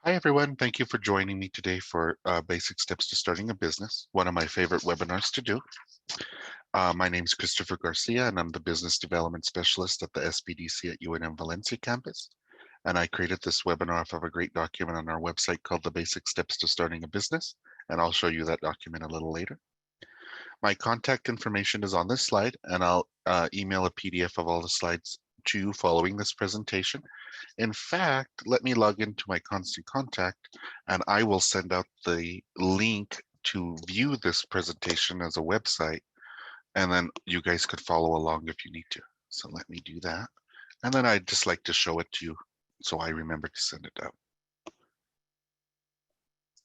Hi, everyone. Thank you for joining me today for Basic Steps to Starting a Business, one of my favorite webinars to do. My name is Christopher Garcia, and I'm the Business Development Specialist at the SBDC at UNM Valencia campus. And I created this webinar off of a great document on our website called The Basic Steps to Starting a Business, and I'll show you that document a little later. My contact information is on this slide, and I'll email a PDF of all the slides to you following this presentation. In fact, let me log into my Constant Contact and I will send out the link to view this presentation as a website, and then you guys could follow along if you need to. So let me do that. And then I'd just like to show it to you so I remember to send it out.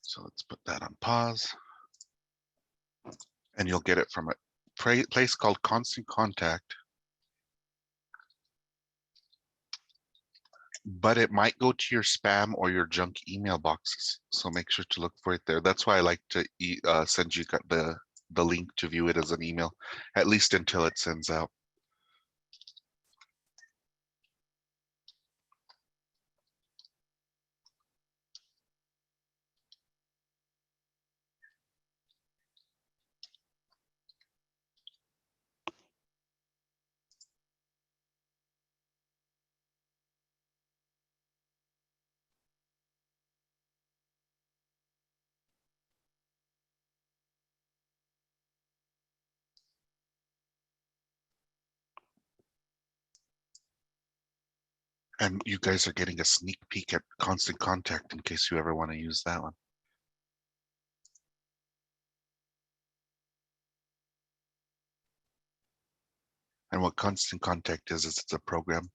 So let's put that on pause. And you'll get it from a place called Constant Contact. But it might go to your spam or your junk email boxes. So make sure to look for it there. That's why I like to send you the link to view it as an email, at least until it sends out. And you guys are getting a sneak peek at Constant Contact in case you ever want to use that one. And what Constant Contact is it's a program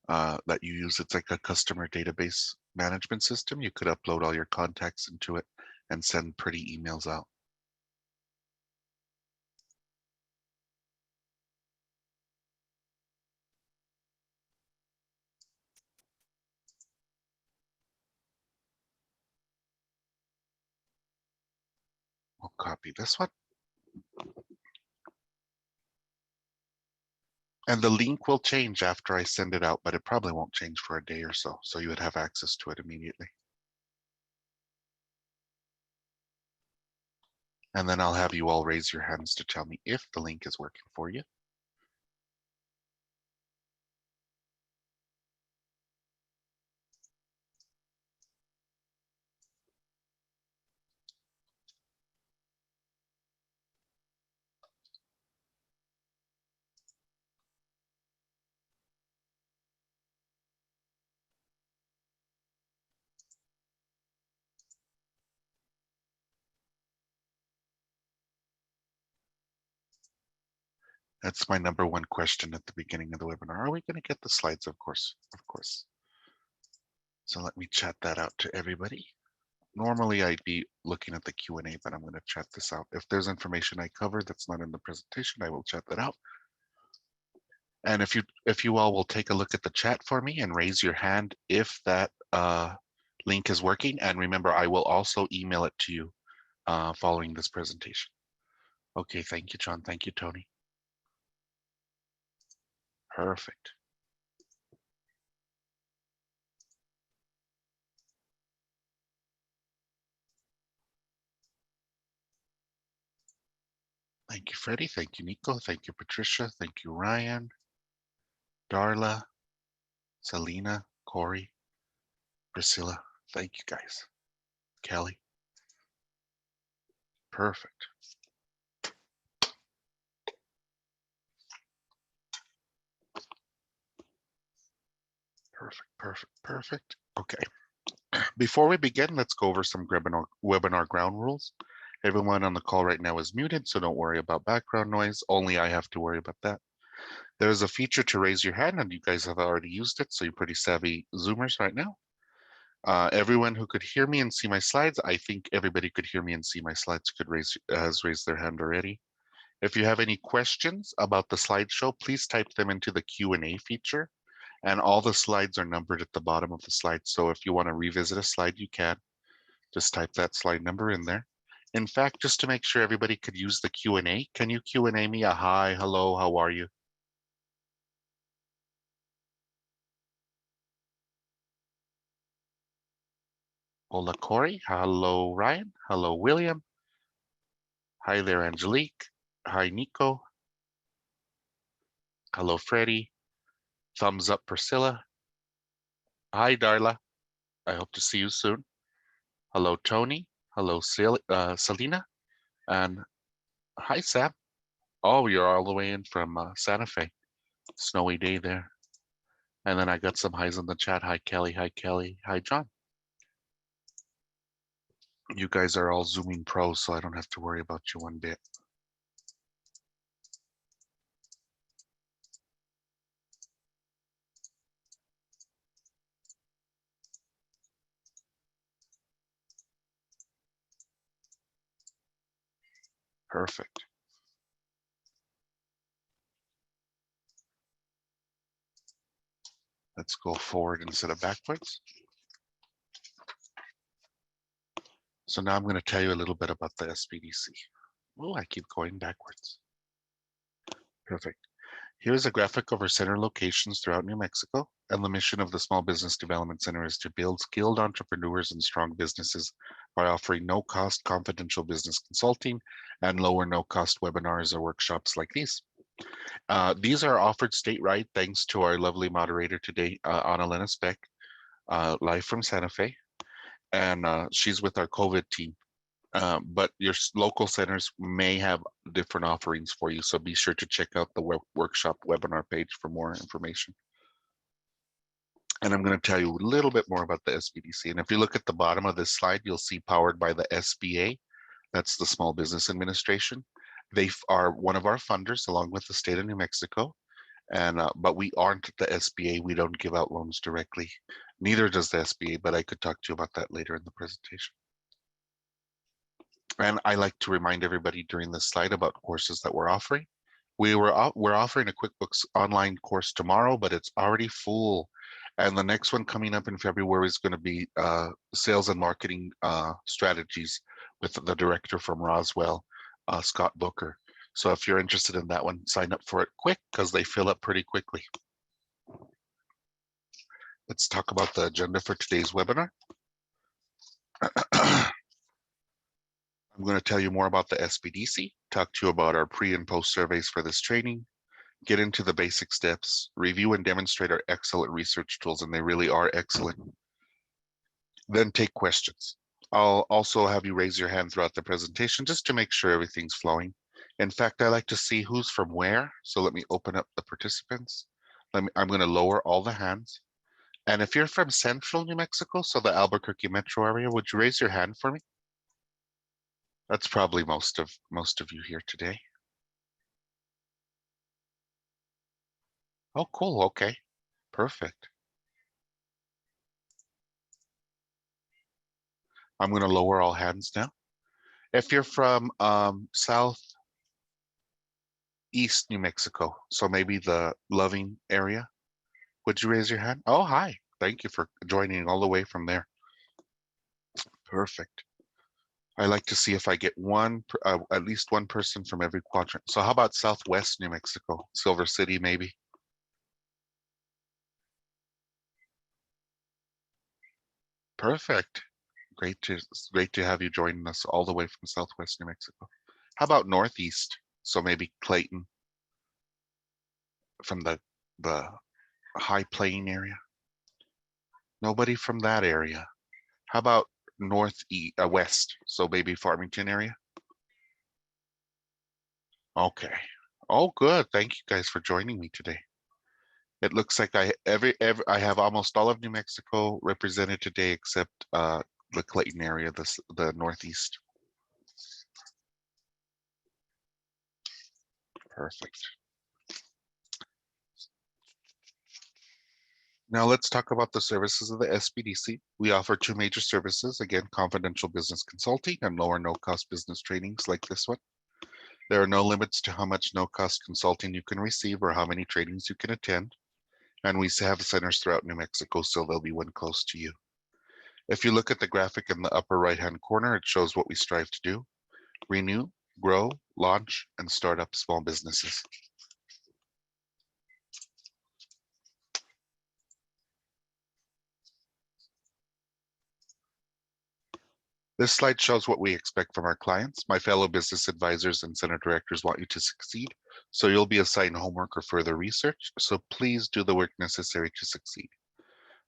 that you use. It's like a customer database management system. You could upload all your contacts into it and send pretty emails out. We'll copy this one. And the link will change after I send it out, but it probably won't change for a day or so. So you would have access to it immediately. And then I'll have you all raise your hands to tell me if the link is working for you. That's my number one question at the beginning of the webinar. Are we going to get the slides? Of course, of course. So let me chat that out to everybody. Normally I'd be looking at the Q&A, but I'm going to chat this out. If there's information I cover that's not in the presentation, I will chat that out. And if you all will take a look at the chat for me and raise your hand if that link is working. And remember, I will also email it to you following this presentation. Okay, thank you, John. Thank you, Tony. Perfect. Thank you, Freddie. Thank you, Nico. Thank you, Patricia. Thank you, Ryan, Darla, Selena, Corey, Priscilla. Thank you, guys. Kelly. Perfect. Perfect, perfect, perfect. Okay. Before we begin, let's go over some webinar ground rules. Everyone on the call right now is muted, so don't worry about background noise. Only I have to worry about that. There's a feature to raise your hand, and you guys have already used it, so you're pretty savvy Zoomers right now. Everyone who could hear me and see my slides, I think everybody could hear me and see my slides has raised their hand already. If you have any questions about the slideshow, please type them into the Q&A feature. And all the slides are numbered at the bottom of the slide. So if you want to revisit a slide, you can. Just type that slide number in there. In fact, just to make sure everybody could use the Q&A, can you Q&A me a hi, hello, how are you? Hola, Corey. Hello, Ryan. Hello, William. Hi there, Angelique. Hi, Nico. Hello, Freddie. Thumbs up, Priscilla. Hi, Darla. I hope to see you soon. Hello, Tony. Hello, Selena. And hi, Sam. Oh, you're all the way in from Santa Fe. Snowy day there. And then I got some highs in the chat. Hi, Kelly. Hi, Kelly. Hi, John. You guys are all Zooming pros, so I don't have to worry about you one bit. Perfect. Let's go forward instead of backwards. So now I'm going to tell you a little bit about the SBDC. Oh, I keep going backwards. Perfect. Here's a graphic of our center locations throughout New Mexico, and the mission of the Small Business Development Center is to build skilled entrepreneurs and strong businesses by offering no-cost confidential business consulting and lower no-cost webinars or workshops like these. These are offered statewide thanks to our lovely moderator today, Annalena Speck, live from Santa Fe, and she's with our COVID team. But your local centers may have different offerings for you, so be sure to check out the workshop webinar page for more information. And I'm going to tell you a little bit more about the SBDC. And if you look at the bottom of this slide, you'll see powered by the SBA. That's the Small Business Administration. They are one of our funders along with the state of New Mexico. And but we aren't the SBA. We don't give out loans directly. Neither does the SBA, but I could talk to you about that later in the presentation. And I like to remind everybody during this slide about courses that we're offering. We're offering a QuickBooks online course tomorrow, but it's already full. And the next one coming up in February is going to be sales and marketing strategies with the director from Roswell, Scott Booker. So if you're interested in that one, sign up for it quick because they fill up pretty quickly. Let's talk about the agenda for today's webinar. I'm going to tell you more about the SBDC, talk to you about our pre and post surveys for this training, get into the basic steps, review and demonstrate our excellent research tools, and they really are excellent. Then take questions. I'll also have you raise your hand throughout the presentation just to make sure everything's flowing. In fact, I like to see who's from where. So let me open up the participants. I'm going to lower all the hands. And if you're from central New Mexico, so the Albuquerque metro area, would you raise your hand for me? That's probably most of you here today. Oh, cool. Okay, perfect. I'm going to lower all hands now. If you're from southeast New Mexico, so maybe the Loving area, would you raise your hand? Oh, hi. Thank you for joining all the way from there. Perfect. I like to see if I get at least one person from every quadrant. So how about Southwest New Mexico, Silver City, maybe? Perfect. Great to have you joining us all the way from Southwest New Mexico. How about Northeast? So maybe Clayton from the High Plain area. Nobody from that area. How about west? So maybe Farmington area. Okay. Oh, good. Thank you guys for joining me today. It looks like I have almost all of New Mexico represented today, except the Clayton area, the Northeast. Perfect. Now let's talk about the services of the SBDC. We offer two major services, again, confidential business consulting and lower no-cost business trainings like this one. There are no limits to how much no-cost consulting you can receive or how many trainings you can attend. And we have centers throughout New Mexico, so there'll be one close to you. If you look at the graphic in the upper right-hand corner, it shows what we strive to do: renew, grow, launch, and start up small businesses. This slide shows what we expect from our clients. My fellow business advisors and center directors want you to succeed, so you'll be assigned homework or further research, so please do the work necessary to succeed.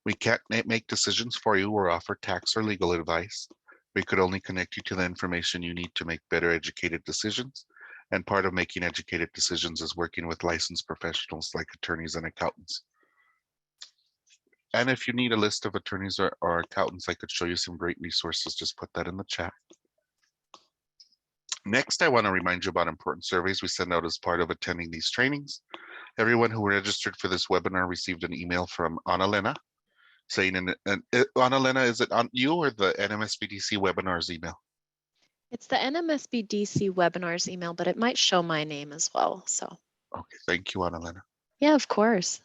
We can't make decisions for you or offer tax or legal advice. We could only connect you to the information you need to make better educated decisions, and part of making educated decisions is working with licensed professionals like attorneys and accountants. And if you need a list of attorneys or accountants, I could show you some great resources. Just put that in the chat. Next, I want to remind you about important surveys we send out as part of attending these trainings. Everyone who registered for this webinar received an email from Annalena saying, Annalena, is it on you or the NMSBDC webinars email? It's the NMSBDC webinars email, but it might show my name as well. So. Okay, thank you, Annalena. Yeah, of course.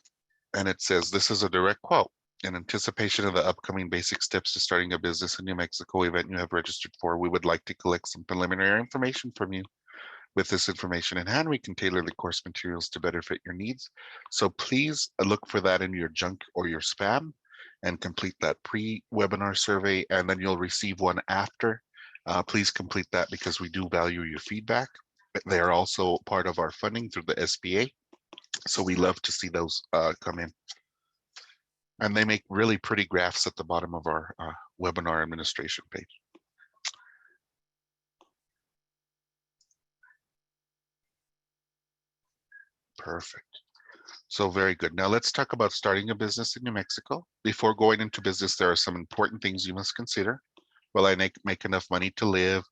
And it says, this is a direct quote. In anticipation of the upcoming basic steps to starting a business in New Mexico event you have registered for, we would like to collect some preliminary information from you. With this information in hand, we can tailor the course materials to better fit your needs. So please look for that in your junk or your spam and complete that pre-webinar survey, and then you'll receive one after. Please complete that because we do value your feedback. They are also part of our funding through the SBA. So we love to see those come in. And they make really pretty graphs at the bottom of our webinar administration page. Perfect. So very good. Now let's talk about starting a business in New Mexico. Before going into business, there are some important things you must consider. Will I make enough money to live?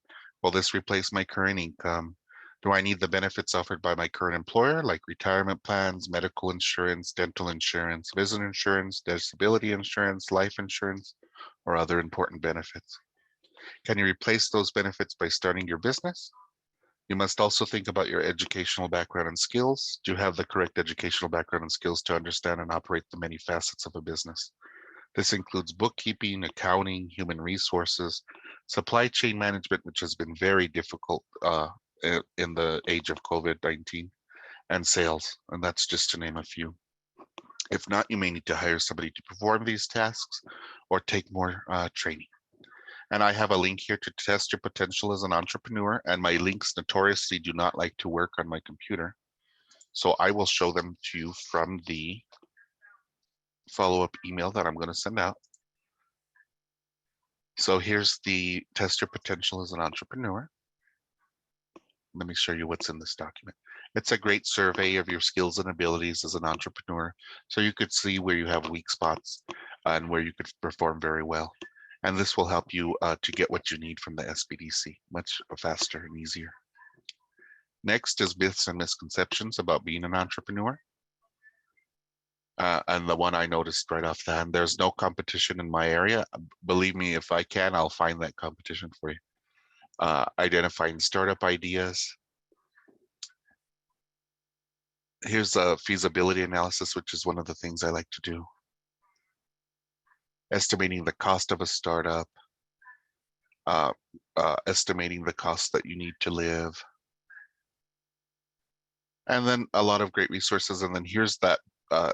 Will this replace my current income? Do I need the benefits offered by my current employer, like retirement plans, medical insurance, dental insurance, vision insurance, disability insurance, life insurance, or other important benefits? Can you replace those benefits by starting your business? You must also think about your educational background and skills. Do you have the correct educational background and skills to understand and operate the many facets of a business? This includes bookkeeping, accounting, human resources, supply chain management, which has been very difficult in the age of COVID-19, and sales, and that's just to name a few. If not, you may need to hire somebody to perform these tasks or take more training. And I have a link here to test your potential as an entrepreneur, and my links notoriously do not like to work on my computer. So I will show them to you from the follow-up email that I'm going to send out. So here's the test your potential as an entrepreneur. Let me show you what's in this document. It's a great survey of your skills and abilities as an entrepreneur, so you could see where you have weak spots and where you could perform very well. And this will help you to get what you need from the SBDC much faster and easier. Next is myths and misconceptions about being an entrepreneur. And the one I noticed right off the hand, there's no competition in my area. Believe me, if I can, I'll find that competition for you. Identifying startup ideas. Here's a feasibility analysis, which is one of the things I like to do. Estimating the cost of a startup, estimating the cost that you need to live. And then a lot of great resources. And then here's that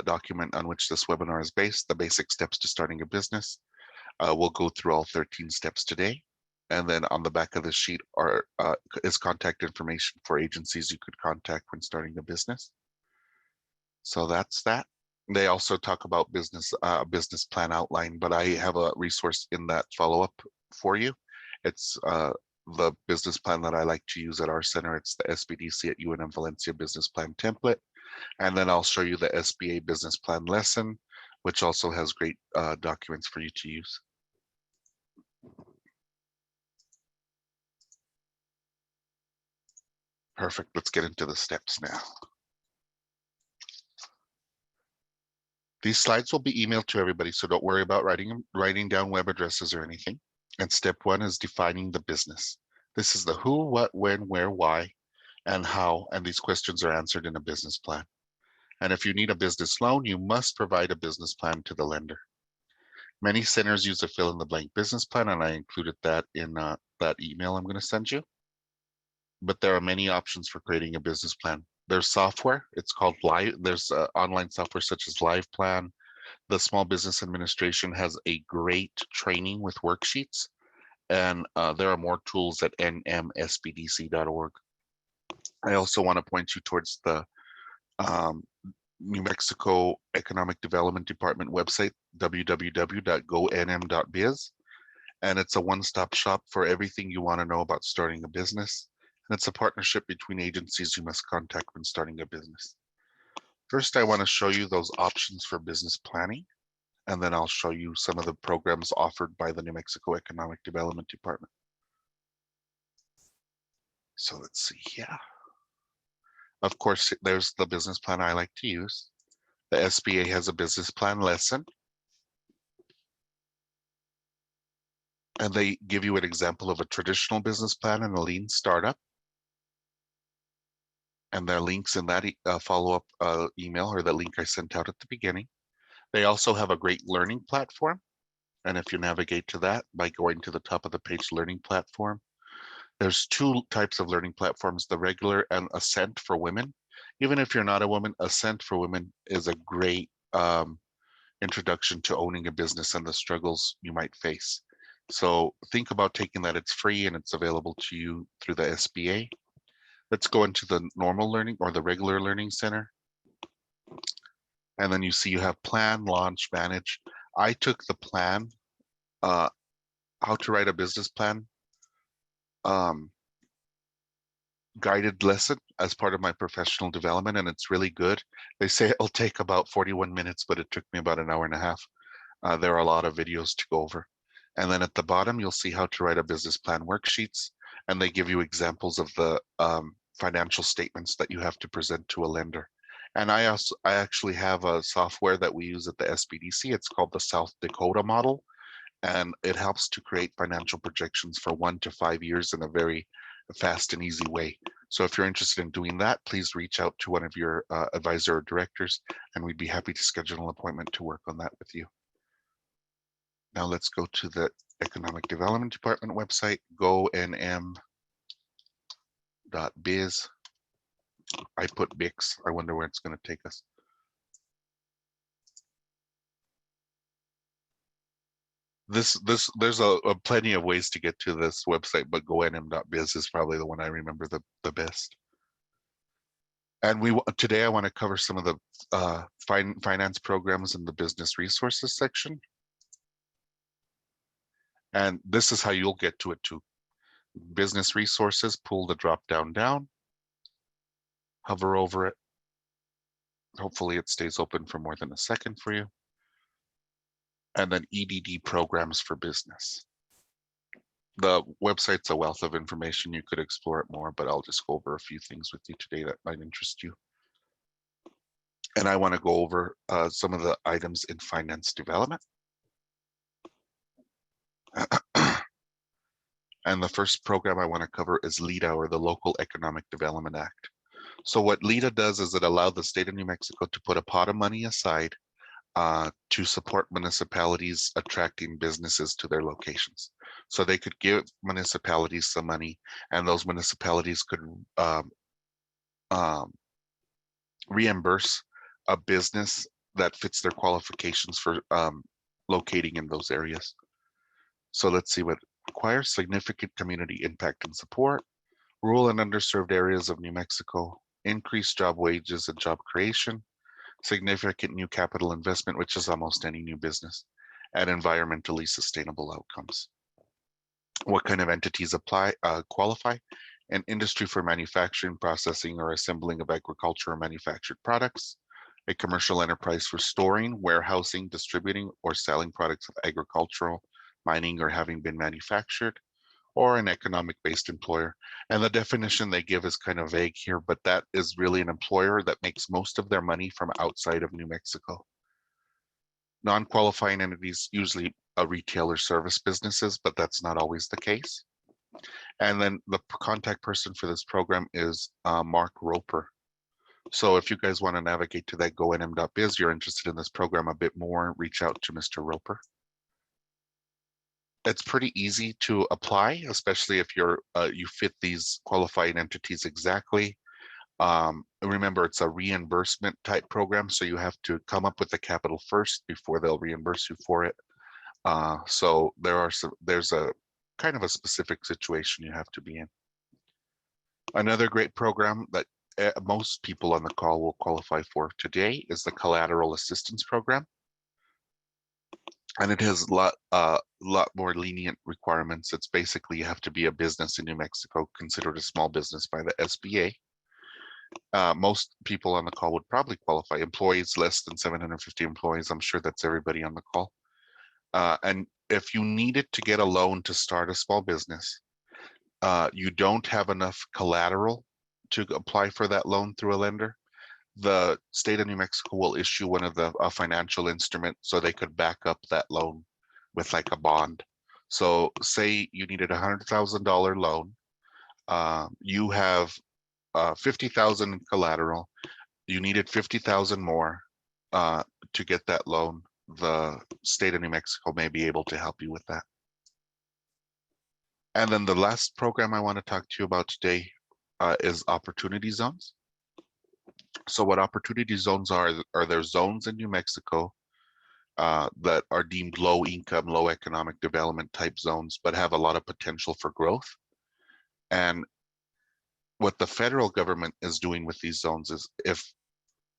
document on which this webinar is based, the basic steps to starting a business. We'll go through all 13 steps today. And then on the back of the sheet is contact information for agencies you could contact when starting a business. So that's that. They also talk about business plan outline, but I have a resource in that follow-up for you. It's the business plan that I like to use at our center. It's the SBDC at UNM Valencia business plan template. And then I'll show you the SBA business plan lesson, which also has great documents for you to use. Perfect. Let's get into the steps now. These slides will be emailed to everybody, so don't worry about writing down web addresses or anything. And step one is defining the business. This is the who, what, when, where, why, and how, and these questions are answered in a business plan. And if you need a business loan, you must provide a business plan to the lender. Many centers use a fill-in-the-blank business plan, and I included that in that email I'm going to send you. But there are many options for creating a business plan. There's software, it's called Live. There's online software such as LivePlan. The Small Business Administration has a great training with worksheets, And there are more tools at nmsbdc.org. I also want to point you towards the New Mexico Economic Development Department website, www.gonm.biz. And it's a one-stop shop for everything you want to know about starting a business. And it's a partnership between agencies you must contact when starting a business. First, I want to show you those options for business planning, and then I'll show you some of the programs offered by the New Mexico Economic Development Department. So let's see here. Of course, there's the business plan I like to use. The SBA has a business plan lesson. And they give you an example of a traditional business plan and a lean startup. And there are links in that follow-up email, or the link I sent out at the beginning. They also have a great learning platform. And if you navigate to that by going to the top of the page, learning platform, there's two types of learning platforms, the regular and Ascent for women. Even if you're not a woman, Ascent for women is a great introduction to owning a business and the struggles you might face. So think about taking that. It's free and it's available to you through the SBA. Let's go into the normal learning or the regular learning center. And then you see you have plan, launch, manage. I took the plan, how to write a business plan guided lesson as part of my professional development, and it's really good. They say it'll take about 41 minutes, but it took me about an hour and a half. There are a lot of videos to go over. And then at the bottom, you'll see how to write a business plan worksheets, and they give you examples of the financial statements that you have to present to a lender. And I actually have a software that we use at the SBDC. It's called the South Dakota model, and it helps to create financial projections for 1 to 5 years in a very fast and easy way. So if you're interested in doing that, please reach out to one of your advisor or directors, and we'd be happy to schedule an appointment to work on that with you. Now let's go to the Economic Development Department website, gonm.biz. I put BIX. I wonder where it's going to take us. There's a plenty of ways to get to this website, but gonm.biz is probably the one I remember the best. And today I want to cover some of the finance programs in the business resources section. And this is how you'll get to it too. Business resources, pull the drop down, hover over it. Hopefully it stays open for more than a second for you. And then EDD programs for business. The website's a wealth of information. You could explore it more, but I'll just go over a few things with you today that might interest you. And I want to go over some of the items in finance development. And the first program I want to cover is LEDA, or the Local Economic Development Act. So what LEDA does is it allowed the state of New Mexico to put a pot of money aside to support municipalities attracting businesses to their locations. So they could give municipalities some money, and those municipalities could reimburse a business that fits their qualifications for locating in those areas. So let's see what requires: significant community impact and support, rural and underserved areas of New Mexico, increased job wages and job creation, significant new capital investment, which is almost any new business, and environmentally sustainable outcomes. What kind of entities qualify? An industry for manufacturing, processing, or assembling of agriculture or manufactured products, a commercial enterprise for storing, warehousing, distributing, or selling products of agricultural, mining, or having been manufactured, or an economic-based employer. And the definition they give is kind of vague here, but that is really an employer that makes most of their money from outside of New Mexico. Non-qualifying entities, usually retail or service businesses, but that's not always the case. And then the contact person for this program is Mark Roper. So if you guys want to navigate to that gonm.biz, you're interested in this program a bit more, reach out to Mr. Roper. It's pretty easy to apply, especially if you fit these qualifying entities exactly. Remember, it's a reimbursement type program, so you have to come up with the capital first before they'll reimburse you for it. So there's a kind of a specific situation you have to be in. Another great program that most people on the call will qualify for today is the Collateral Assistance Program. And it has a lot more lenient requirements. It's basically you have to be a business in New Mexico considered a small business by the SBA. Most people on the call would probably qualify. Employees less than 750 employees. I'm sure that's everybody on the call. And if you needed to get a loan to start a small business, you don't have enough collateral to apply for that loan through a lender, the state of New Mexico will issue one of the financial instrument so they could back up that loan with like a bond. So say you needed $100,000 loan, you have 50,000 in collateral, you needed 50,000 more to get that loan. The state of New Mexico may be able to help you with that. And then the last program I want to talk to you about today is opportunity zones. So what opportunity zones are there zones in New Mexico that are deemed low income, low economic development type zones, but have a lot of potential for growth. And what the federal government is doing with these zones is if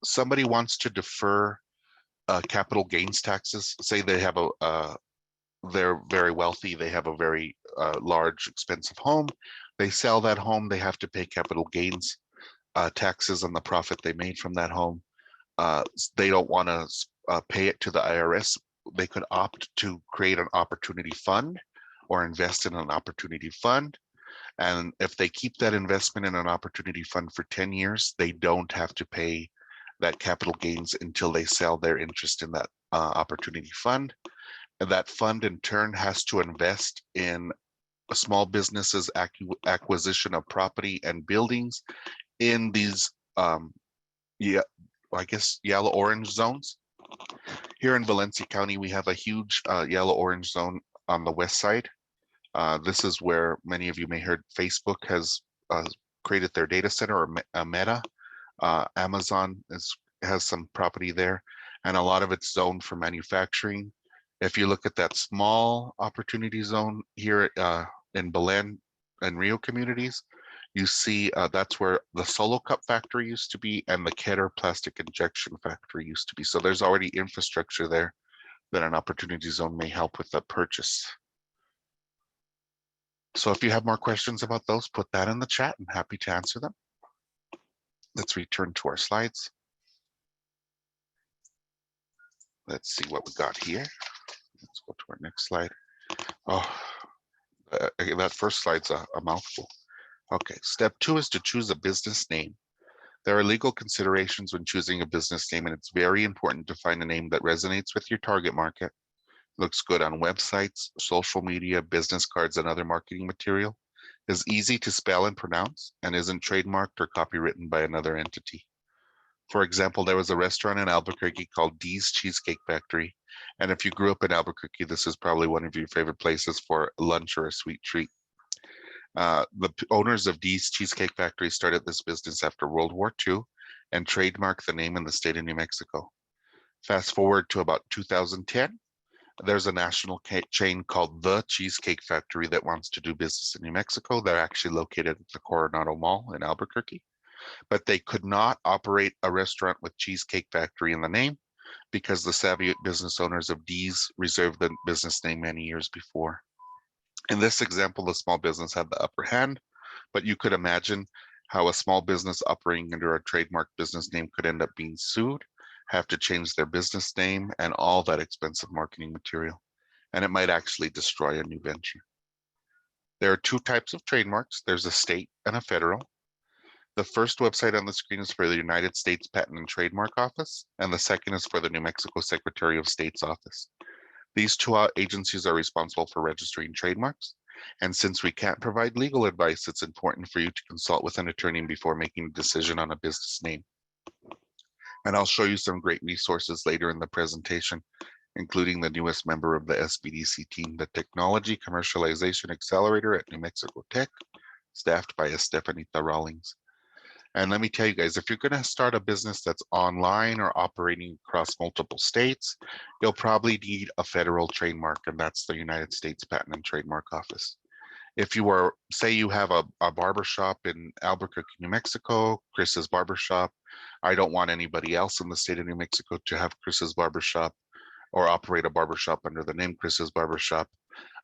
somebody wants to defer capital gains taxes, say they have they're very wealthy, they have a very large, expensive home, they sell that home, they have to pay capital gains taxes on the profit they made from that home. They don't want to pay it to the IRS. They could opt to create an opportunity fund or invest in an opportunity fund. And if they keep that investment in an opportunity fund for 10 years, they don't have to pay that capital gains until they sell their interest in that opportunity fund. And that fund in turn has to invest in a small businesses acquisition of property and buildings in these I guess yellow orange zones. Here in Valencia County, we have a huge yellow orange zone on the west side. This is where many of you may heard Facebook has created their data center, or Meta. Amazon has some property there, and a lot of it's zoned for manufacturing. If you look at that small opportunity zone here in Belen and Rio communities, you see that's where the Solo Cup factory used to be and the Keter plastic injection factory used to be. So there's already infrastructure there that an opportunity zone may help with the purchase. So if you have more questions about those, put that in the chat. I'm happy to answer them. Let's return to our slides. Let's see what we got here. Let's go to our next slide. Oh, that first slide's a mouthful. Okay, step 2 is to choose a business name. There are legal considerations when choosing a business name, and it's very important to find a name that resonates with your target market, looks good on websites, social media, business cards, and other marketing material, is easy to spell and pronounce, and isn't trademarked or copywritten by another entity. For example, there was a restaurant in Albuquerque called Dee's Cheesecake Factory, and if you grew up in Albuquerque, this is probably one of your favorite places for lunch or a sweet treat. The owners of Dee's Cheesecake Factory started this business after World War II and trademarked the name in the state of New Mexico. Fast forward to about 2010, there's a national chain called The Cheesecake Factory that wants to do business in New Mexico. They're actually located at the Coronado Mall in Albuquerque, but they could not operate a restaurant with Cheesecake Factory in the name because the savvy business owners of Dee's reserved the business name many years before. In this example, the small business had the upper hand, but you could imagine how a small business operating under a trademark business name could end up being sued, have to change their business name and all that expensive marketing material, and it might actually destroy a new venture. There are 2 types of trademarks. There's a state and a federal. The first website on the screen is for the United States Patent and Trademark Office, and the second is for the New Mexico Secretary of State's office. These 2 agencies are responsible for registering trademarks, and since we can't provide legal advice, it's important for you to consult with an attorney before making a decision on a business name. And I'll show you some great resources later in the presentation, including the newest member of the SBDC team, the Technology Commercialization Accelerator at New Mexico Tech, staffed by Estefanita Rawlings. And let me tell you guys, if you're going to start a business that's online or operating across multiple states, you'll probably need a federal trademark, and that's the United States Patent and Trademark Office. If you are, say you have a barber shop in Albuquerque, New Mexico, Chris's Barbershop, I don't want anybody else in the state of New Mexico to have Chris's Barbershop or operate a barbershop under the name Chris's Barbershop.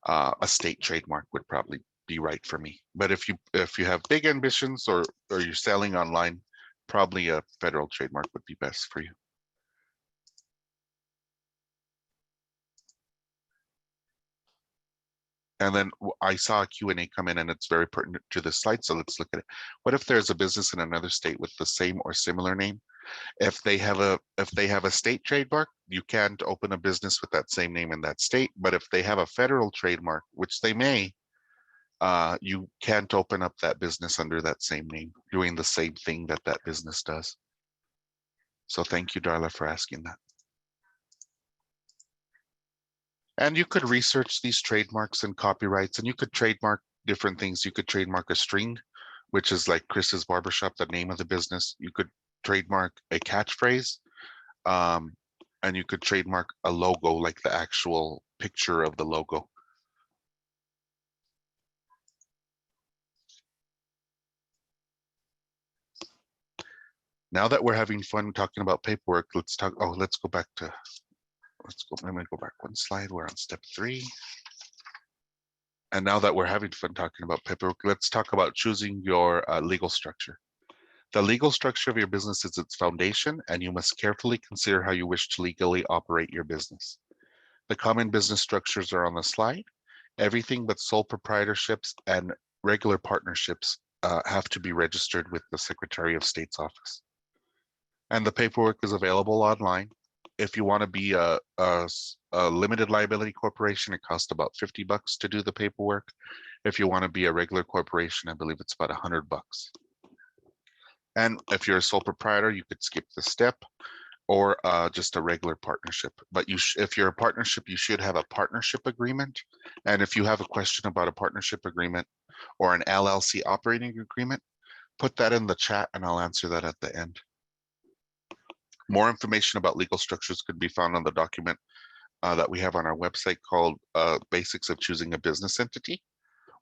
A state trademark would probably be right for me. But if you have big ambitions or you're selling online, probably a federal trademark would be best for you. And then I saw a Q&A come in, and it's very pertinent to this slide, so let's look at it. What if there's a business in another state with the same or similar name? If they have a state trademark, you can't open a business with that same name in that state. But if they have a federal trademark, which they may, you can't open up that business under that same name, doing the same thing that that business does. So thank you, Darla, for asking that. And you could research these trademarks and copyrights, and you could trademark different things. You could trademark a string, which is like Chris's Barbershop, the name of the business. You could trademark a catchphrase, and you could trademark a logo, like the actual picture of the logo. Now that we're having fun talking about paperwork, let's go back. Let me go back one slide. We're on step 3. And now that we're having fun talking about paperwork, let's talk about choosing your legal structure. The legal structure of your business is its foundation, and you must carefully consider how you wish to legally operate your business. The common business structures are on the slide. Everything but sole proprietorships and regular partnerships have to be registered with the Secretary of State's office. And the paperwork is available online. If you want to be a limited liability corporation, it costs about $50 to do the paperwork. If you want to be a regular corporation, I believe it's about $100. And if you're a sole proprietor, you could skip the step, or just a regular partnership. But if you're a partnership, you should have a partnership agreement. And if you have a question about a partnership agreement or an LLC operating agreement, put that in the chat and I'll answer that at the end. More information about legal structures could be found on the document that we have on our website called Basics of Choosing a Business Entity,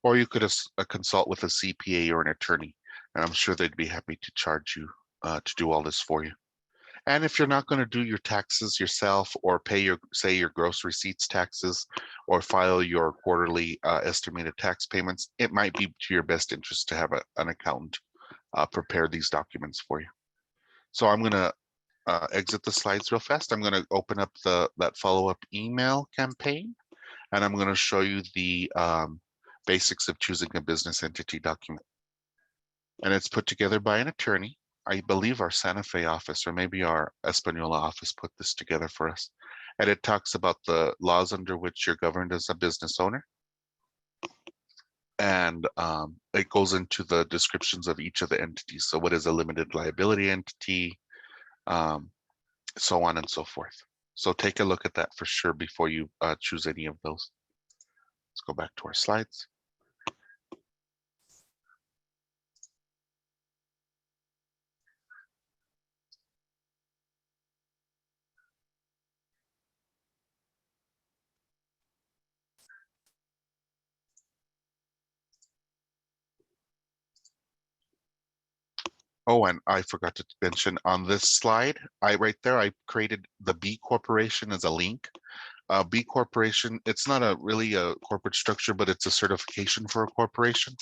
or you could consult with a CPA or an attorney, and I'm sure they'd be happy to charge you to do all this for you. And if you're not going to do your taxes yourself, or pay your gross receipts taxes, or file your quarterly estimated tax payments, it might be to your best interest to have an accountant prepare these documents for you. So I'm going to exit the slides real fast. I'm going to open up that follow-up email campaign, and I'm going to show you the basics of choosing a business entity document. And it's put together by an attorney. I believe our Santa Fe office, or maybe our Espanola office, put this together for us. And it talks about the laws under which you're governed as a business owner. And it goes into the descriptions of each of the entities. So what is a limited liability entity, so on and so forth. So take a look at that for sure before you choose any of those. Let's go back to our slides. Oh, and I forgot to mention on this slide, right there, I created the B Corporation as a link. B Corporation, it's not really a corporate structure, but it's a certification for a corporation.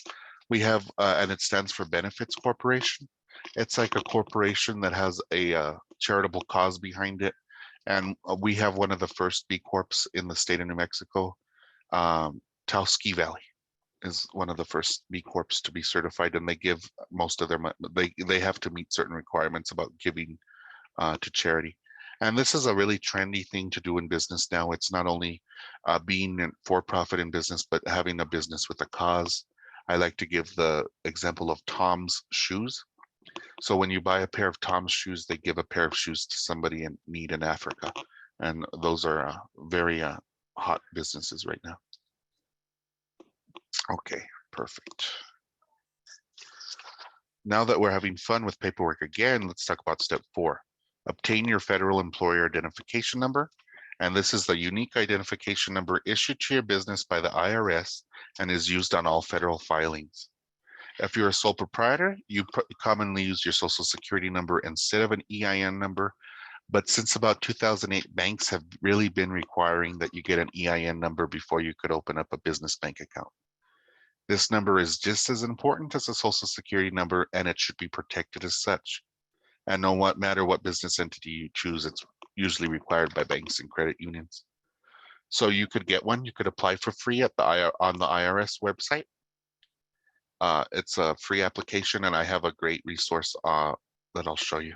We have, and it stands for Benefits Corporation. It's like a corporation that has a charitable cause behind it. And we have one of the first B Corps in the state of New Mexico. Taos Valley is one of the first B Corps to be certified, and they give most of their money. They have to meet certain requirements about giving to charity. And this is a really trendy thing to do in business now. It's not only being for-profit in business, but having a business with a cause. I like to give the example of Tom's shoes. So when you buy a pair of Tom's shoes, they give a pair of shoes to somebody in need in Africa. And those are very hot businesses right now. Okay, perfect. Now that we're having fun with paperwork again, let's talk about step 4. Obtain your federal employer identification number And this is the unique identification number issued to your business by the IRS and is used on all federal filings. If you're a sole proprietor, you commonly use your social security number instead of an EIN number. But since about 2008, banks have really been requiring that you get an EIN number before you could open up a business bank account. This number is just as important as a social security number, and it should be protected as such. And no matter what business entity you choose, it's usually required by banks and credit unions. So you could get one. You could apply for free at on the IRS website. It's a free application, and I have a great resource that I'll show you.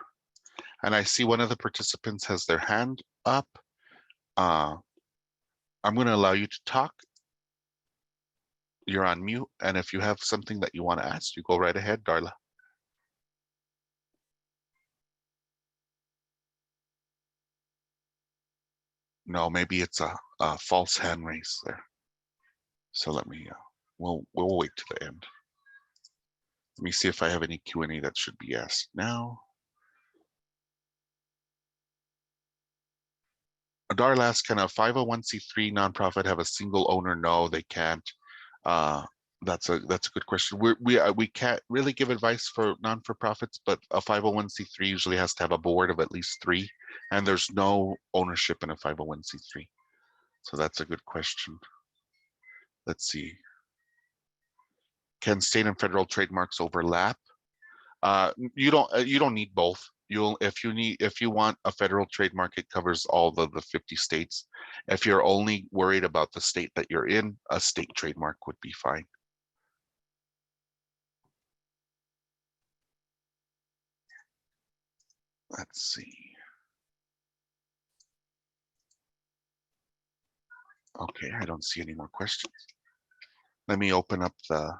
And I see one of the participants has their hand up. I'm going to allow you to talk. You're on mute, and if you have something that you want to ask, you go right ahead, Darla. No, maybe it's a false hand raise there. So let me, we'll wait to the end. Let me see if I have any Q&A that should be asked now. Darla asks, can a 501c3 nonprofit have a single owner? No, they can't. That's a good question. We can't really give advice for non-for-profits, but a 501c3 usually has to have a board of at least 3, and there's no ownership in a 501c3. So that's a good question. Let's see. Can state and federal trademarks overlap? You don't need both. If you want a federal trademark, it covers all the 50 states. If you're only worried about the state that you're in, a state trademark would be fine. Let's see. Okay, I don't see any more questions. Let me open up the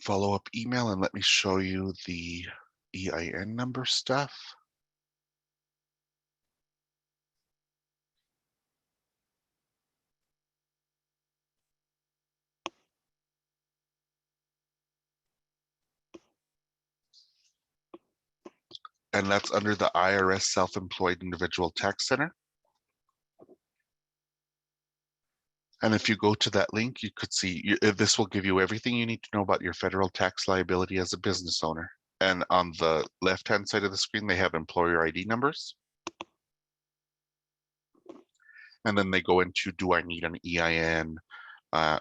follow-up email and let me show you the EIN number stuff. And that's under the IRS Self-Employed Individual Tax Center. And if you go to that link, you could see this will give you everything you need to know about your federal tax liability as a business owner. And on the left-hand side of the screen, they have employer ID numbers. And then they go into, do I need an EIN,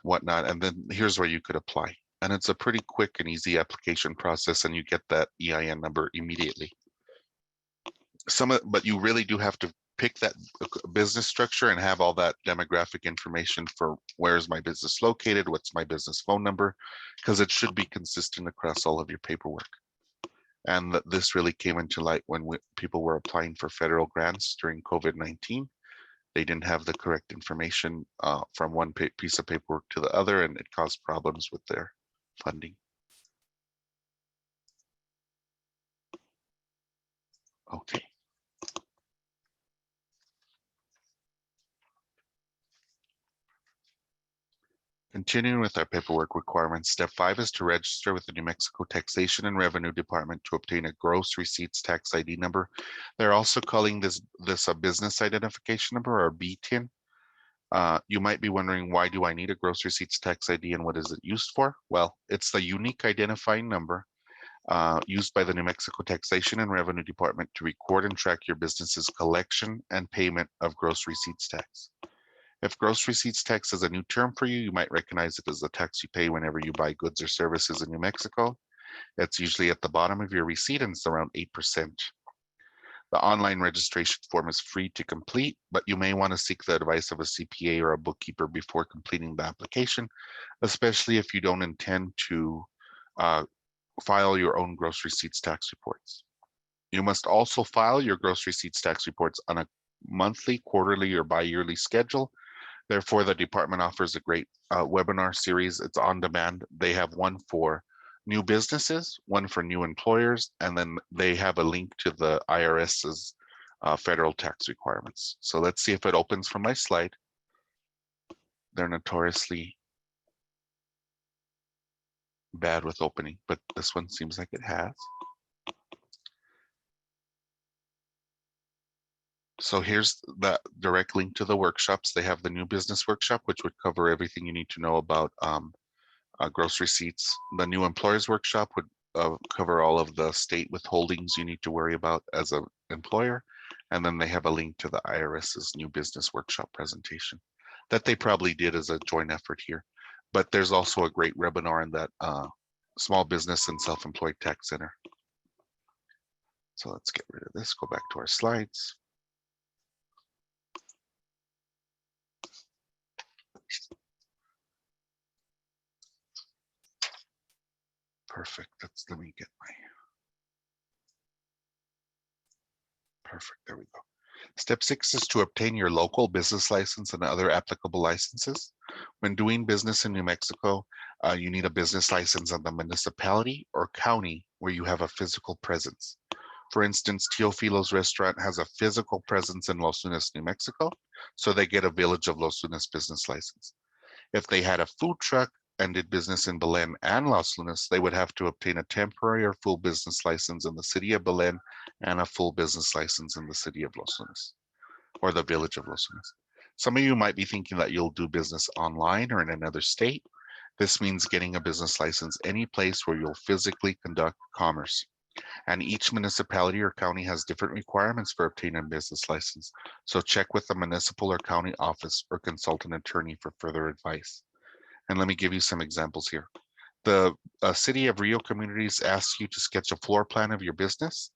whatnot. And then here's where you could apply. And it's a pretty quick and easy application process, and you get that EIN number immediately. But you really do have to pick that business structure and have all that demographic information for where's my business located, what's my business phone number, because it should be consistent across all of your paperwork. And this really came into light when people were applying for federal grants during COVID-19. They didn't have the correct information from one piece of paperwork to the other, and it caused problems with their funding. Okay. Continuing with our paperwork requirements, step 5 is to register with the New Mexico Taxation and Revenue Department to obtain a gross receipts tax ID number. They're also calling this a business identification number, or BTIN. You might be wondering, why do I need a gross receipts tax ID and what is it used for? Well, it's the unique identifying number used by the New Mexico Taxation and Revenue Department to record and track your business's collection and payment of gross receipts tax. If gross receipts tax is a new term for you, you might recognize it as the tax you pay whenever you buy goods or services in New Mexico. It's usually at the bottom of your receipt, and it's around 8%. The online registration form is free to complete, but you may want to seek the advice of a CPA or a bookkeeper before completing the application, especially if you don't intend to file your own gross receipts tax reports. You must also file your gross receipts tax reports on a monthly, quarterly, or bi-yearly schedule. Therefore, the department offers a great webinar series. It's on demand. They have one for new businesses, one for new employers, and then they have a link to the IRS's federal tax requirements. So let's see if it opens from my slide. They're notoriously bad with opening, but this one seems like it has. So here's the direct link to the workshops. They have the new business workshop, which would cover everything you need to know about gross receipts. The new employers workshop would cover all of the state withholdings you need to worry about as an employer. And then they have a link to the IRS's new business workshop presentation that they probably did as a joint effort here. But there's also a great webinar in that Small Business and Self-Employed Tax Center. So let's get rid of this, go back to our slides. Perfect. Let me get my perfect. There we go. Step 6 is to obtain your local business license and other applicable licenses. When doing business in New Mexico, you need a business license in the municipality or county where you have a physical presence. For instance, Tio Filo's restaurant has a physical presence in Los Lunas, New Mexico, so they get a Village of Los Lunas business license. If they had a food truck and did business in Belen and Los Lunas, they would have to obtain a temporary or full business license in the city of Belen and a full business license in the city of Los Lunas or the Village of Los Lunas. Some of you might be thinking that you'll do business online or in another state. This means getting a business license any place where you'll physically conduct commerce. And each municipality or county has different requirements for obtaining a business license. So check with the municipal or county office or consult an attorney for further advice. And let me give you some examples here. The City of Rio Communities asks you to sketch a floor plan of your business,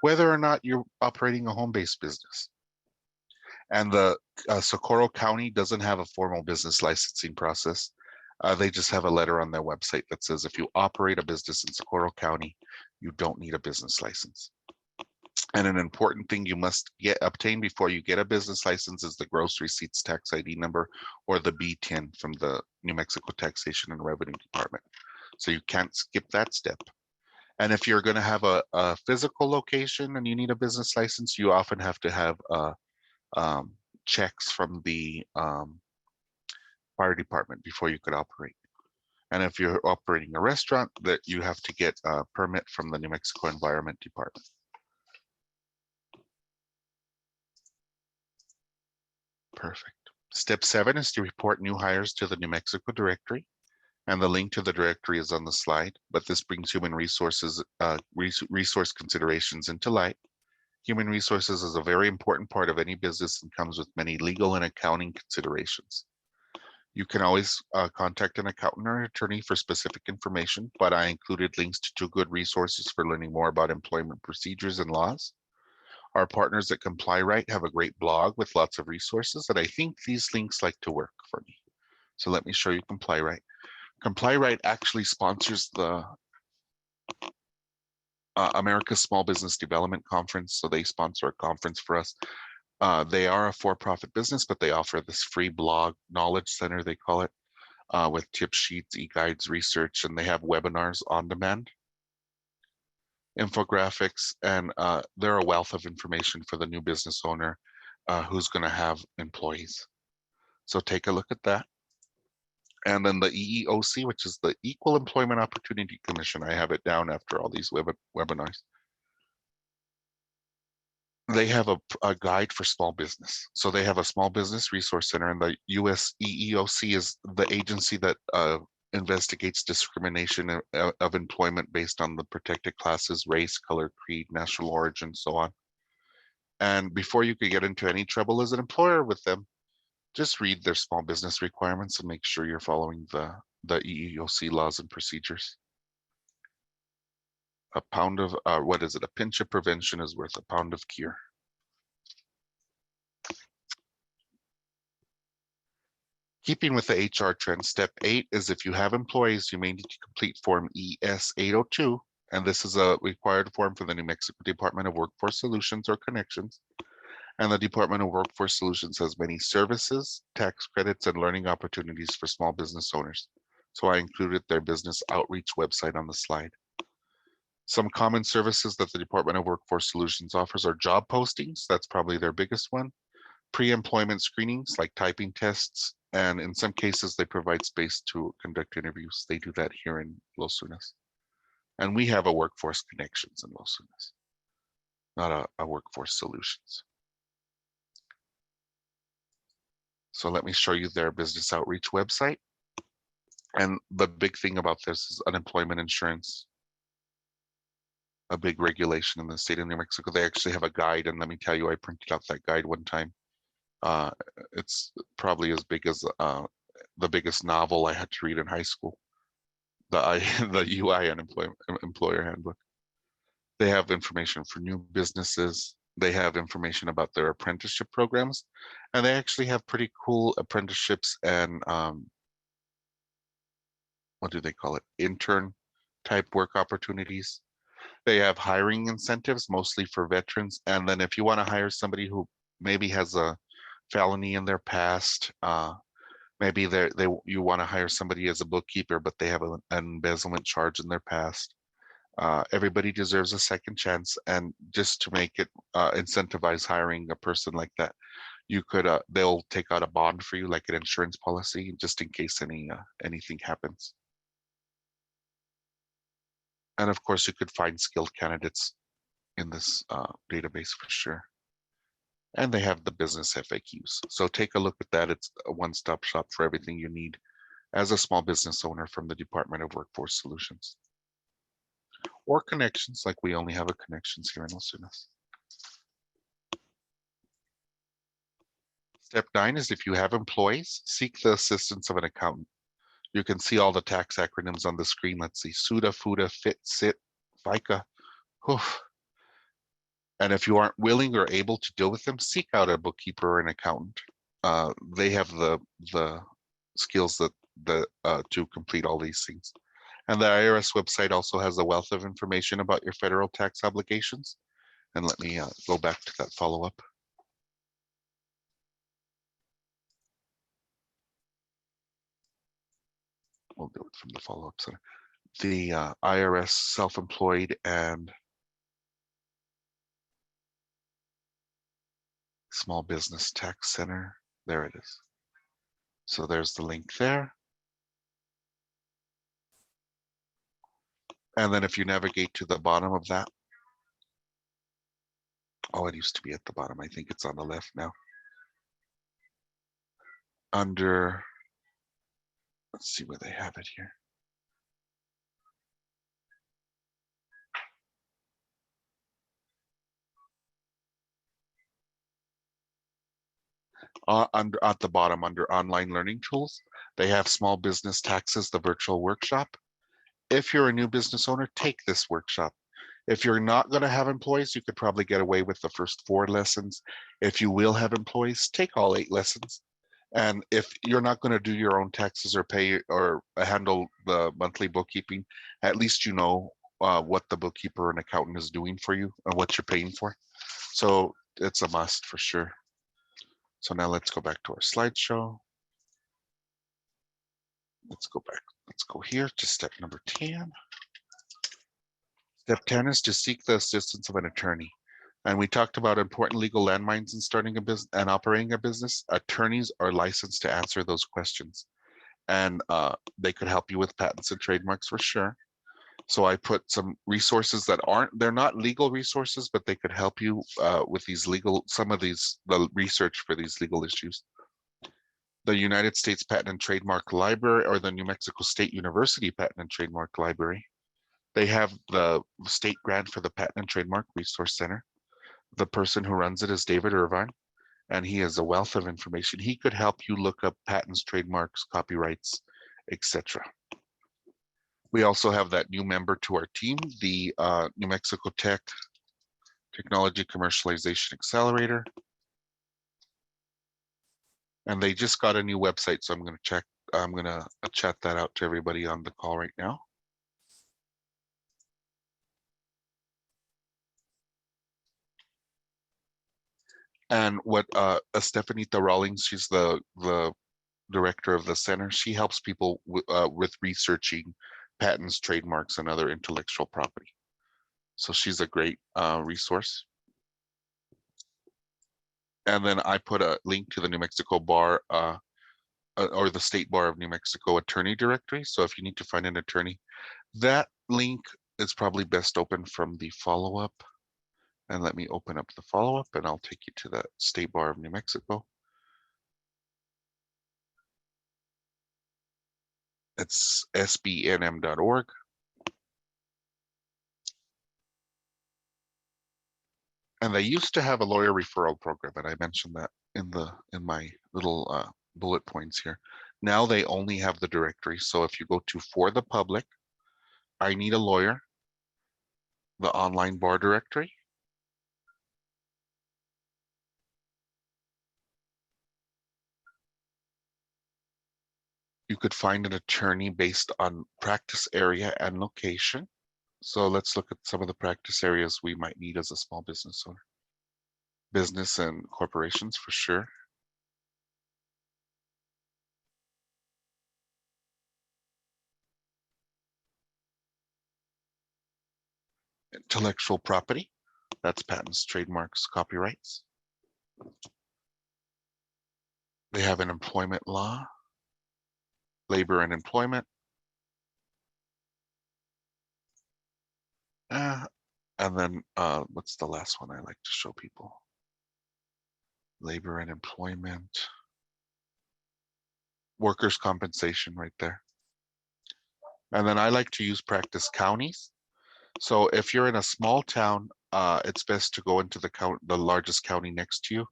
whether or not you're operating a home-based business. And the Socorro County doesn't have a formal business licensing process. They just have a letter on their website that says if you operate a business in Socorro County, you don't need a business license. And an important thing you must obtain before you get a business license is the Gross Receipts Tax ID number, or the B10 from the New Mexico Taxation and Revenue Department. So you can't skip that step. And if you're going to have a physical location and you need a business license, you often have to have checks from the fire department before you could operate. And if you're operating a restaurant, that you have to get a permit from the New Mexico Environment Department. Perfect. Step 7 is to report new hires to the New Mexico directory. And the link to the directory is on the slide, but this brings human resources, resource considerations into light. Human resources is a very important part of any business and comes with many legal and accounting considerations. You can always contact an accountant or an attorney for specific information, but I included links to 2 good resources for learning more about employment procedures and laws. Our partners at Comply Right have a great blog with lots of resources, and I think these links like to work for me. So let me show you Comply Right. Comply Right actually sponsors the America's Small Business Development Conference, so they sponsor a conference for us. They are a for-profit business, but they offer this free blog knowledge center, they call it, with tip sheets, e-guides, research, and they have webinars on demand, infographics, and they're a wealth of information for the new business owner who's going to have employees. So take a look at that. And then the EEOC, which is the Equal Employment Opportunity Commission. I have it down after all these webinars. They have a guide for small business. So they have a small business resource center, and the US EEOC is the agency that investigates discrimination of employment based on the protected classes, race, color, creed, national origin, so on. And before you could get into any trouble as an employer with them, just read their small business requirements and make sure you're following the EEOC laws and procedures. A pound of, what is it? A pinch of prevention is worth a pound of cure. Keeping with the HR trend, step 8 is if you have employees, you may need to complete Form ES 802, and this is a required form for the New Mexico Department of Workforce Solutions or Connections. And the Department of Workforce Solutions has many services, tax credits, and learning opportunities for small business owners. So I included their business outreach website on the slide. Some common services that the Department of Workforce Solutions offers are job postings. That's probably their biggest one. pre-employment screenings like typing tests, and in some cases they provide space to conduct interviews. They do that here in Los Lunas. And we have a workforce connections in Los Lunas, not a workforce solutions. So let me show you their business outreach website. And the big thing about this is unemployment insurance, a big regulation in the state of New Mexico. They actually have a guide, and let me tell you, I printed out that guide one time. It's probably as big as the biggest novel I had to read in high school, the UI unemployment employer handbook. They have information for new businesses. They have information about their apprenticeship programs, and they actually have pretty cool apprenticeships and what do they call it? Intern type work opportunities. They have hiring incentives, mostly for veterans. And then if you want to hire somebody who maybe has a felony in their past, maybe you want to hire somebody as a bookkeeper, but they have an embezzlement charge in their past. Everybody deserves a second chance, and just to make it incentivize hiring a person like that, you could they'll take out a bond for you, like an insurance policy, just in case anything happens. And of course, you could find skilled candidates in this database for sure. And they have the business FAQs. So take a look at that. It's a one-stop shop for everything you need as a small business owner from the Department of Workforce Solutions. Or connections, like we only have a connections here in Los Lunas. Step 9 is if you have employees, seek the assistance of an accountant. You can see all the tax acronyms on the screen. Let's see, SUTA, FUTA, FIT, SIT, FICA. Whew. And if you aren't willing or able to deal with them, seek out a bookkeeper or an accountant. They have the skills to complete all these things. And the IRS website also has a wealth of information about your federal tax obligations. And let me go back to that follow-up. We'll do it from the follow-up center. The IRS self-employed and small business tax center. There it is. So there's the link there. And then if you navigate to the bottom of that, oh, it used to be at the bottom. I think it's on the left now. Under, let's see where they have it here. At the bottom, under online learning tools, they have small business taxes, the virtual workshop. If you're a new business owner, take this workshop. If you're not going to have employees, you could probably get away with the first 4 lessons. If you will have employees, take all 8 lessons. And if you're not going to do your own taxes or pay or handle the monthly bookkeeping, at least you know what the bookkeeper and accountant is doing for you and what you're paying for. So it's a must for sure. So now let's go back to our slideshow. Let's go back. Let's go here to step number 10. Step 10 is to seek the assistance of an attorney. And we talked about important legal landmines in starting a business and operating a business. Attorneys are licensed to answer those questions. And they could help you with patents and trademarks for sure. So I put some resources that they're not legal resources, but they could help you with these the research for these legal issues. The United States Patent and Trademark Library, or the New Mexico State University Patent and Trademark Library. They have the state grant for the Patent and Trademark Resource Center. The person who runs it is David Irvine, and he has a wealth of information. He could help you look up patents, trademarks, copyrights, etc. We also have that new member to our team, the New Mexico Technology Commercialization Accelerator. And they just got a new website, so I'm going to chat that out to everybody on the call right now. And what Estefanita Rawlings, she's the director of the center. She helps people with researching patents, trademarks, and other intellectual property. So she's a great resource. And then I put a link to the New Mexico Bar or the State Bar of New Mexico attorney directory. So if you need to find an attorney, that link is probably best open from the follow-up. And let me open up the follow-up and I'll take you to the State Bar of New Mexico. It's sbnm.org. And they used to have a lawyer referral program, and I mentioned that in my little bullet points here. Now they only have the directory. So if you go to For the Public, I Need a Lawyer, the online bar directory, you could find an attorney based on practice area and location. So let's look at some of the practice areas we might need as a small business owner. Business and corporations for sure. Intellectual property, that's patents, trademarks, copyrights. They have an employment law, labor and employment. And then what's the last one I like to show people? Labor and employment. Workers' compensation right there. And then I like to use practice counties. So if you're in a small town, it's best to go into the largest county next to you.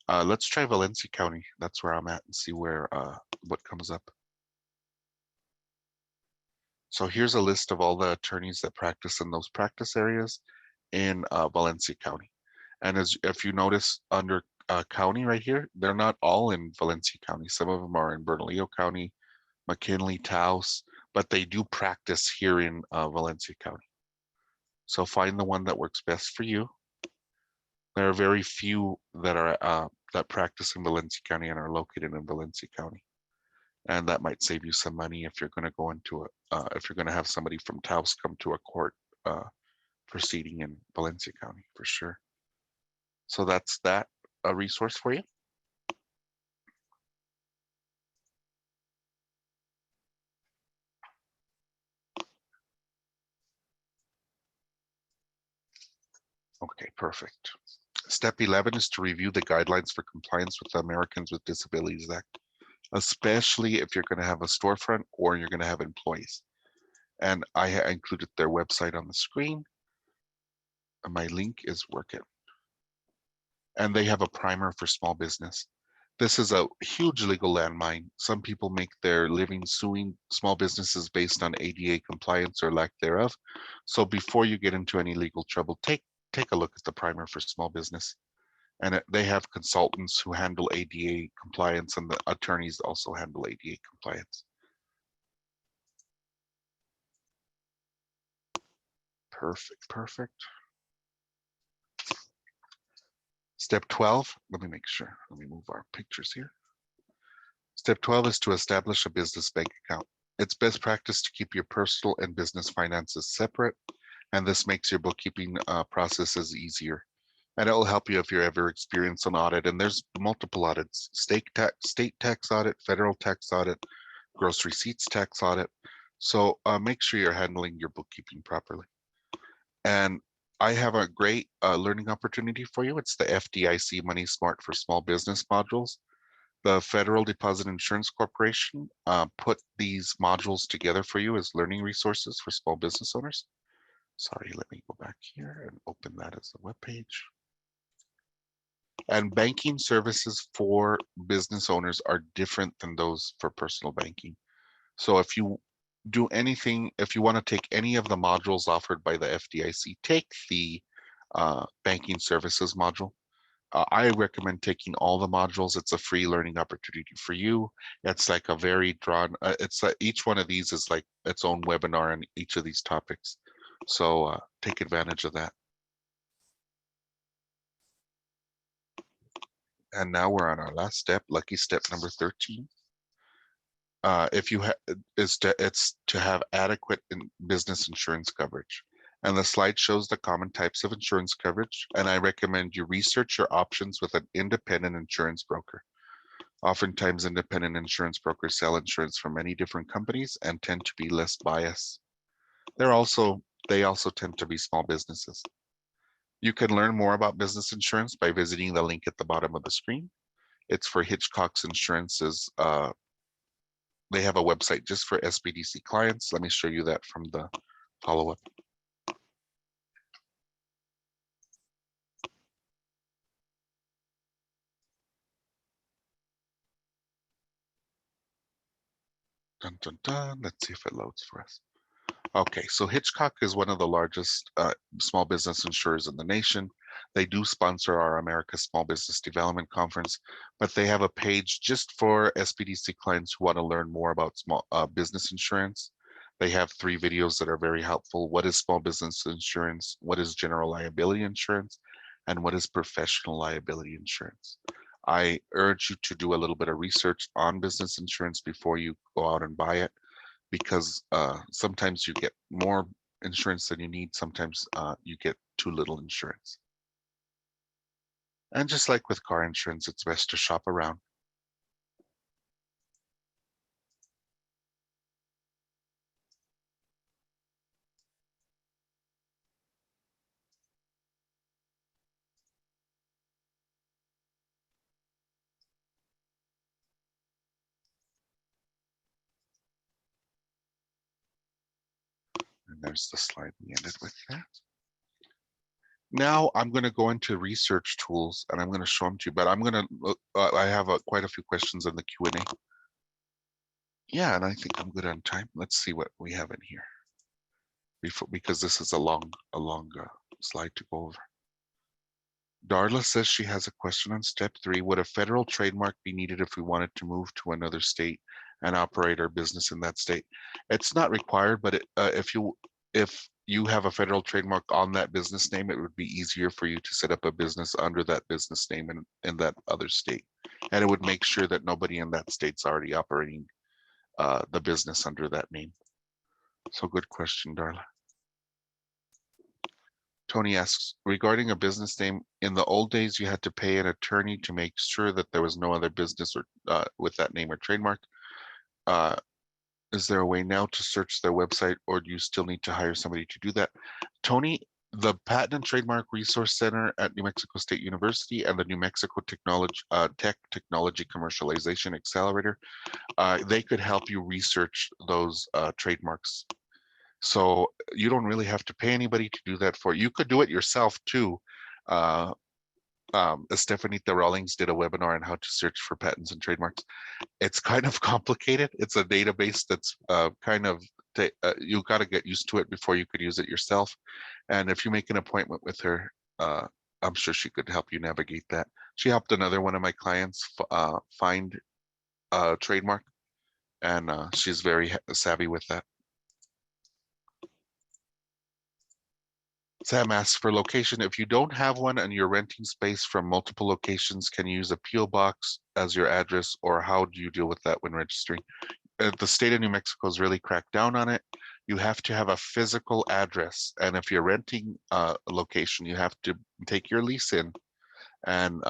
Let's try Valencia County. That's where I'm at, and see where what comes up. So here's a list of all the attorneys that practice in those practice areas in Valencia County. And if you notice under county right here, they're not all in Valencia County. Some of them are in Bernalillo County, McKinley, Taos, but they do practice here in Valencia County. So find the one that works best for you. There are very few that are that practice in Valencia County and are located in Valencia County. And that might save you some money if you're going to go into if you're going to have somebody from Taos come to a court proceeding in Valencia County for sure. So that's that a resource for you. Okay, perfect. Step 11 is to review the guidelines for compliance with the Americans with Disabilities Act, especially if you're going to have a storefront or you're going to have employees. And I included their website on the screen. And my link is working. And they have a primer for small business. This is a huge legal landmine. Some people make their living suing small businesses based on ADA compliance or lack thereof. So before you get into any legal trouble, take a look at the primer for small business. And they have consultants who handle ADA compliance, and the attorneys also handle ADA compliance. Perfect, perfect. Step 12, let me make sure. Let me move our pictures here. Step 12 is to establish a business bank account. It's best practice to keep your personal and business finances separate, and this makes your bookkeeping processes easier. And it will help you if you ever experience an audit. And there's multiple audits: state tax audit, federal tax audit, gross receipts tax audit. So make sure you're handling your bookkeeping properly. And I have a great learning opportunity for you. It's the FDIC Money Smart for Small Business modules. The Federal Deposit Insurance Corporation put these modules together for you as learning resources for small business owners. Sorry, let me go back here and open that as a web page. And banking services for business owners are different than those for personal banking. So if you do anything, if you want to take any of the modules offered by the FDIC, take the banking services module. I recommend taking all the modules. It's a free learning opportunity for you. It's like a very drawn, it's each one of these is like its own webinar on each of these topics. So take advantage of that. And now we're on our last step, lucky step number 13. If you it's to have adequate business insurance coverage. And the slide shows the common types of insurance coverage, and I recommend you research your options with an independent insurance broker. Oftentimes, independent insurance brokers sell insurance from many different companies and tend to be less biased. They also tend to be small businesses. You can learn more about business insurance by visiting the link at the bottom of the screen. It's for Hitchcock's Insurance's. They have a website just for SBDC clients. Let me show you that from the follow-up. Dun, dun, dun. Let's see if it loads for us. Okay, so Hitchcock is one of the largest small business insurers in the nation. They do sponsor our America Small Business Development Conference, but they have a page just for SBDC clients who want to learn more about small business insurance. They have 3 videos that are very helpful. What is small business insurance? What is general liability insurance? And what is professional liability insurance? I urge you to do a little bit of research on business insurance before you go out and buy it, because sometimes you get more insurance than you need. Sometimes you get too little insurance. And just like with car insurance, it's best to shop around. And there's the slide we ended with there. Now I'm going to go into research tools and I'm going to show them to you, but I'm going to, I have quite a few questions in the Q&A. Yeah, and I think I'm good on time. Let's see what we have in here because this is a long slide to go over. Darla says she has a question on step 3. Would a federal trademark be needed if we wanted to move to another state and operate our business in that state? It's not required, but if you have a federal trademark on that business name, it would be easier for you to set up a business under that business name in that other state. And it would make sure that nobody in that state's already operating the business under that name. So good question, Darla. Tony asks, regarding a business name, in the old days, you had to pay an attorney to make sure that there was no other business or with that name or trademark. Is there a way now to search their website, or do you still need to hire somebody to do that? Tony, the Patent and Trademark Resource Center at New Mexico State University and the New Mexico Technology Commercialization Accelerator, they could help you research those trademarks. So you don't really have to pay anybody to do that for you. You could do it yourself too. Estefanita Rawlings did a webinar on how to search for patents and trademarks. It's kind of complicated. It's a database that's you got to get used to it before you could use it yourself. And if you make an appointment with her, I'm sure she could help you navigate that. She helped another one of my clients find a trademark, and she's very savvy with that. Sam asks for location. If you don't have one and you're renting space from multiple locations, can you use a PO box as your address, or how do you deal with that when registering? The state of New Mexico has really cracked down on it. You have to have a physical address, and if you're renting a location, you have to take your lease in, and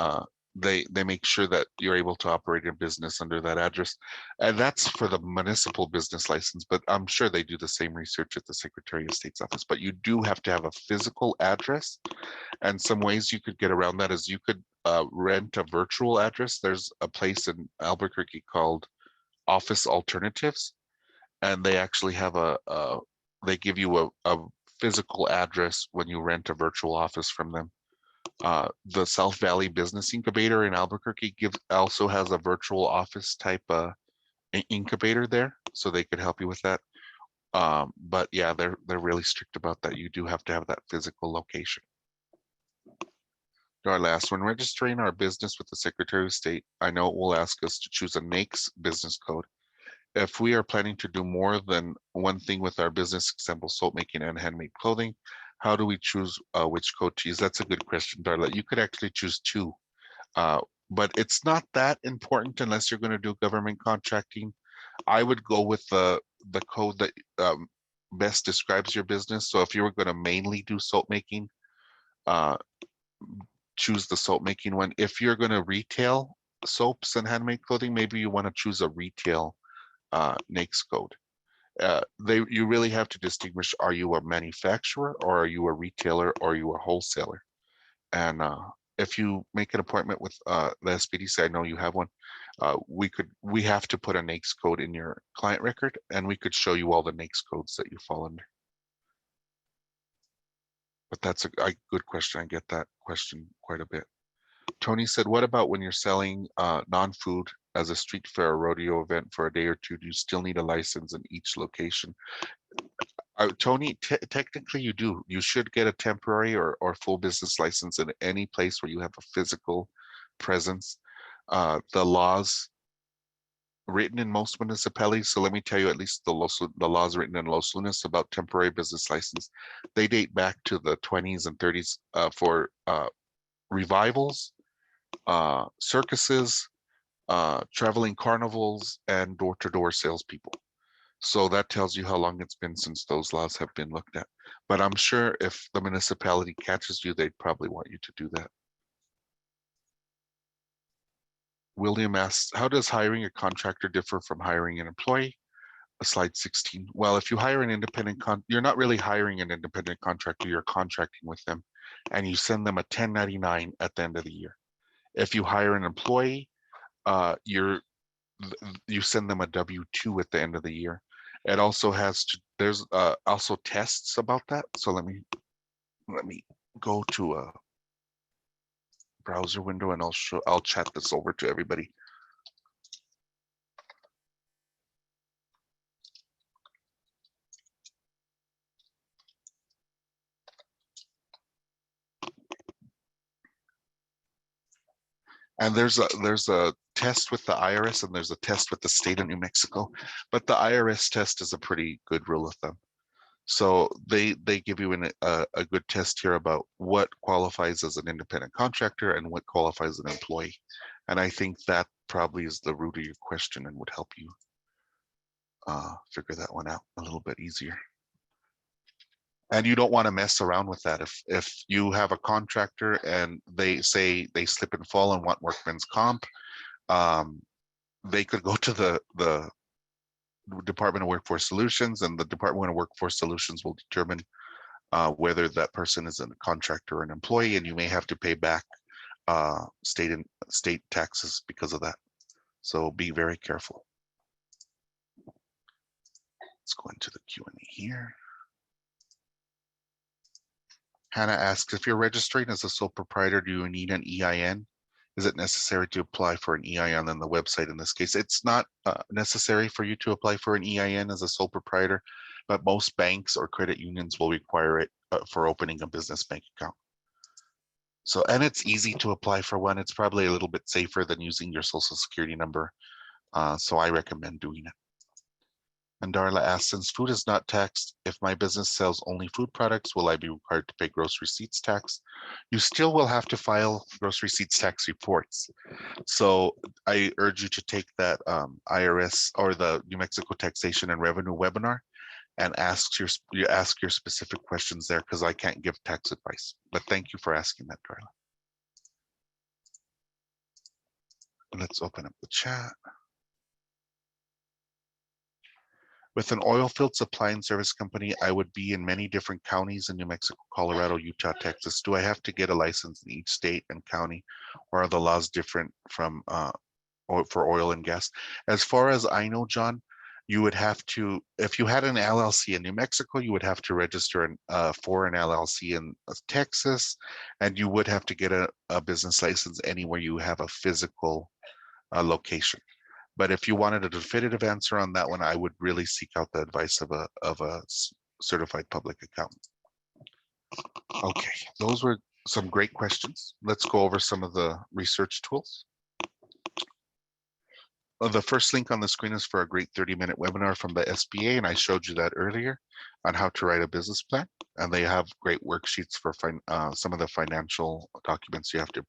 they make sure that you're able to operate your business under that address. And that's for the municipal business license, but I'm sure they do the same research at the Secretary of State's office. But you do have to have a physical address, and some ways you could get around that is you could rent a virtual address. There's a place in Albuquerque called Office Alternatives, and they actually have they give you a physical address when you rent a virtual office from them. The South Valley Business Incubator in Albuquerque also has a virtual office type incubator there, so they could help you with that. But yeah, they're really strict about that. You do have to have that physical location. Our last one, registering our business with the Secretary of State, I know it will ask us to choose a NAICS business code. If we are planning to do more than one thing with our business, example, soap making and handmade clothing, how do we choose which code to use? That's a good question, Darla. You could actually choose 2, but it's not that important unless you're going to do government contracting. I would go with the code that best describes your business. So if you were going to mainly do soap making, choose the soap making one. If you're going to retail soaps and handmade clothing, maybe you want to choose a retail NAICS code. You really have to distinguish, are you a manufacturer or are you a retailer or are you a wholesaler? And if you make an appointment with the SBDC, I know you have one, we have to put a NAICS code in your client record, and we could show you all the NAICS codes that you fall under. But that's a good question. I get that question quite a bit. Tony said, what about when you're selling non-food as a street fair or rodeo event for a day or two? Do you still need a license in each location? Tony, technically you do. You should get a temporary or full business license in any place where you have a physical presence. The laws written in most municipalities, so let me tell you at least the laws written in Los Lunas about temporary business license, they date back to the 20s and 30s for revivals, circuses, traveling carnivals, and door-to-door salespeople. So that tells you how long it's been since those laws have been looked at. But I'm sure if the municipality catches you, they'd probably want you to do that. William asks, how does hiring a contractor differ from hiring an employee? Slide 16. Well, if you hire an independent you're not really hiring an independent contractor, you're contracting with them, and you send them a 1099 at the end of the year. If you hire an employee, you send them a W-2 at the end of the year. It also has to, there's also tests about that. So let me go to a browser window and I'll chat this over to everybody. And there's a test with the IRS and there's a test with the state of New Mexico, but the IRS test is a pretty good rule of thumb. So they give you a good test here about what qualifies as an independent contractor and what qualifies as an employee. And I think that probably is the root of your question and would help you figure that one out a little bit easier. And you don't want to mess around with that. If you have a contractor and they say they slip and fall and want workman's comp, they could go to the Department of Workforce Solutions, and the Department of Workforce Solutions will determine whether that person is a contractor or an employee, and you may have to pay back state taxes because of that. So be very careful. Let's go into the Q&A here. Hannah asks, if you're registering as a sole proprietor, do you need an EIN? Is it necessary to apply for an EIN on the website in this case? It's not necessary for you to apply for an EIN as a sole proprietor, but most banks or credit unions will require it for opening a business bank account. So, and it's easy to apply for one. It's probably a little bit safer than using your social security number. So I recommend doing it. And Darla asks, since food is not taxed, if my business sells only food products, will I be required to pay gross receipts tax? You still will have to file gross receipts tax reports. So I urge you to take that IRS or the New Mexico Taxation and Revenue webinar and ask your specific questions there, because I can't give tax advice. But thank you for asking that, Darla. Let's open up the chat. With an oil field supply and service company, I would be in many different counties in New Mexico, Colorado, Utah, Texas. Do I have to get a license in each state and county, or are the laws different from for oil and gas? As far as I know, John, you would have to, if you had an LLC in New Mexico, you would have to register for an LLC in Texas, and you would have to get a business license anywhere you have a physical location. But if you wanted a definitive answer on that one, I would really seek out the advice of a certified public accountant. Okay, those were some great questions. Let's go over some of the research tools. The first link on the screen is for a great 30-minute webinar from the SBA, and I showed you that earlier on how to write a business plan. And they have great worksheets for some of the financial documents you have to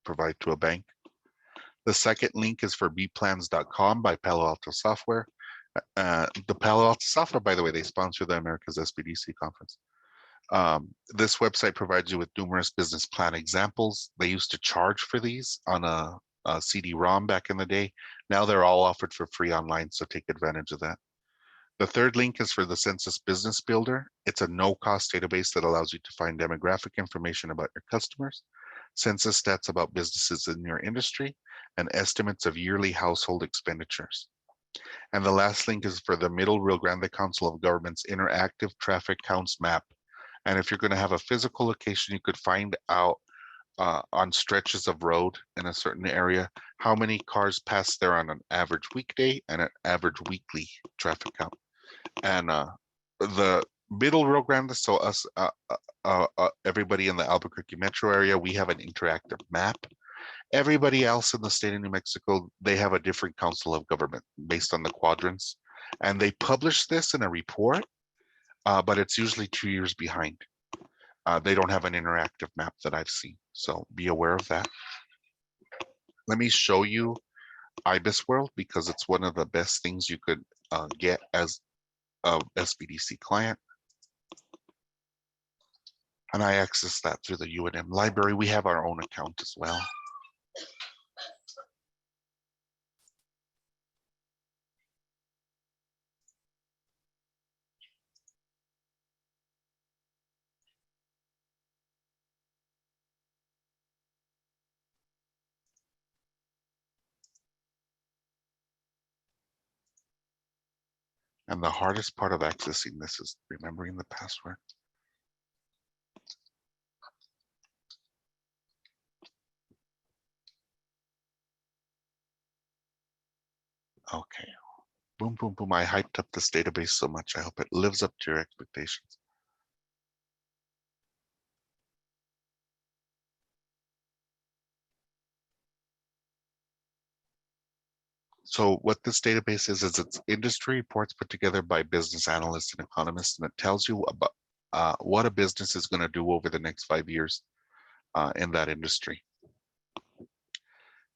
provide to a bank. The second link is for bplans.com by Palo Alto Software. The Palo Alto software, by the way, they sponsor the America's SBDC conference. This website provides you with numerous business plan examples. They used to charge for these on a CD-ROM back in the day. Now they're all offered for free online, so take advantage of that. The third link is for the Census Business Builder. It's a no-cost database that allows you to find demographic information about your customers, census stats about businesses in your industry, and estimates of yearly household expenditures. And the last link is for the Middle Rio Grande Council of Governments Interactive Traffic Counts Map. And if you're going to have a physical location, you could find out on stretches of road in a certain area how many cars pass there on an average weekday and an average weekly traffic count. And the Middle Rio Grande, so us, everybody in the Albuquerque metro area, we have an interactive map. Everybody else in the state of New Mexico, they have a different council of government based on the quadrants. And they publish this in a report, but it's usually 2 years behind. They don't have an interactive map that I've seen, so be aware of that. Let me show you IBIS World because it's one of the best things you could get as a SBDC client. And I access that through the UNM library. We have our own account as well. And the hardest part of accessing this is remembering the password. Okay. Boom, boom, boom. I hyped up this database so much. I hope it lives up to your expectations. So what this database is it's industry reports put together by business analysts and economists, and it tells you about what a business is going to do over the next 5 years in that industry.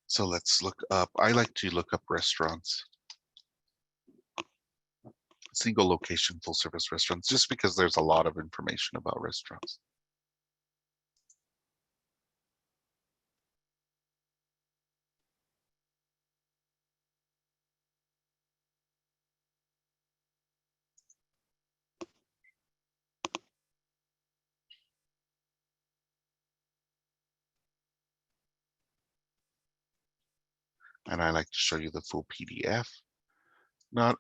So let's look up, I like to look up restaurants. Single location, full service restaurants, just because there's a lot of information about restaurants. And I like to show you the full PDF. Not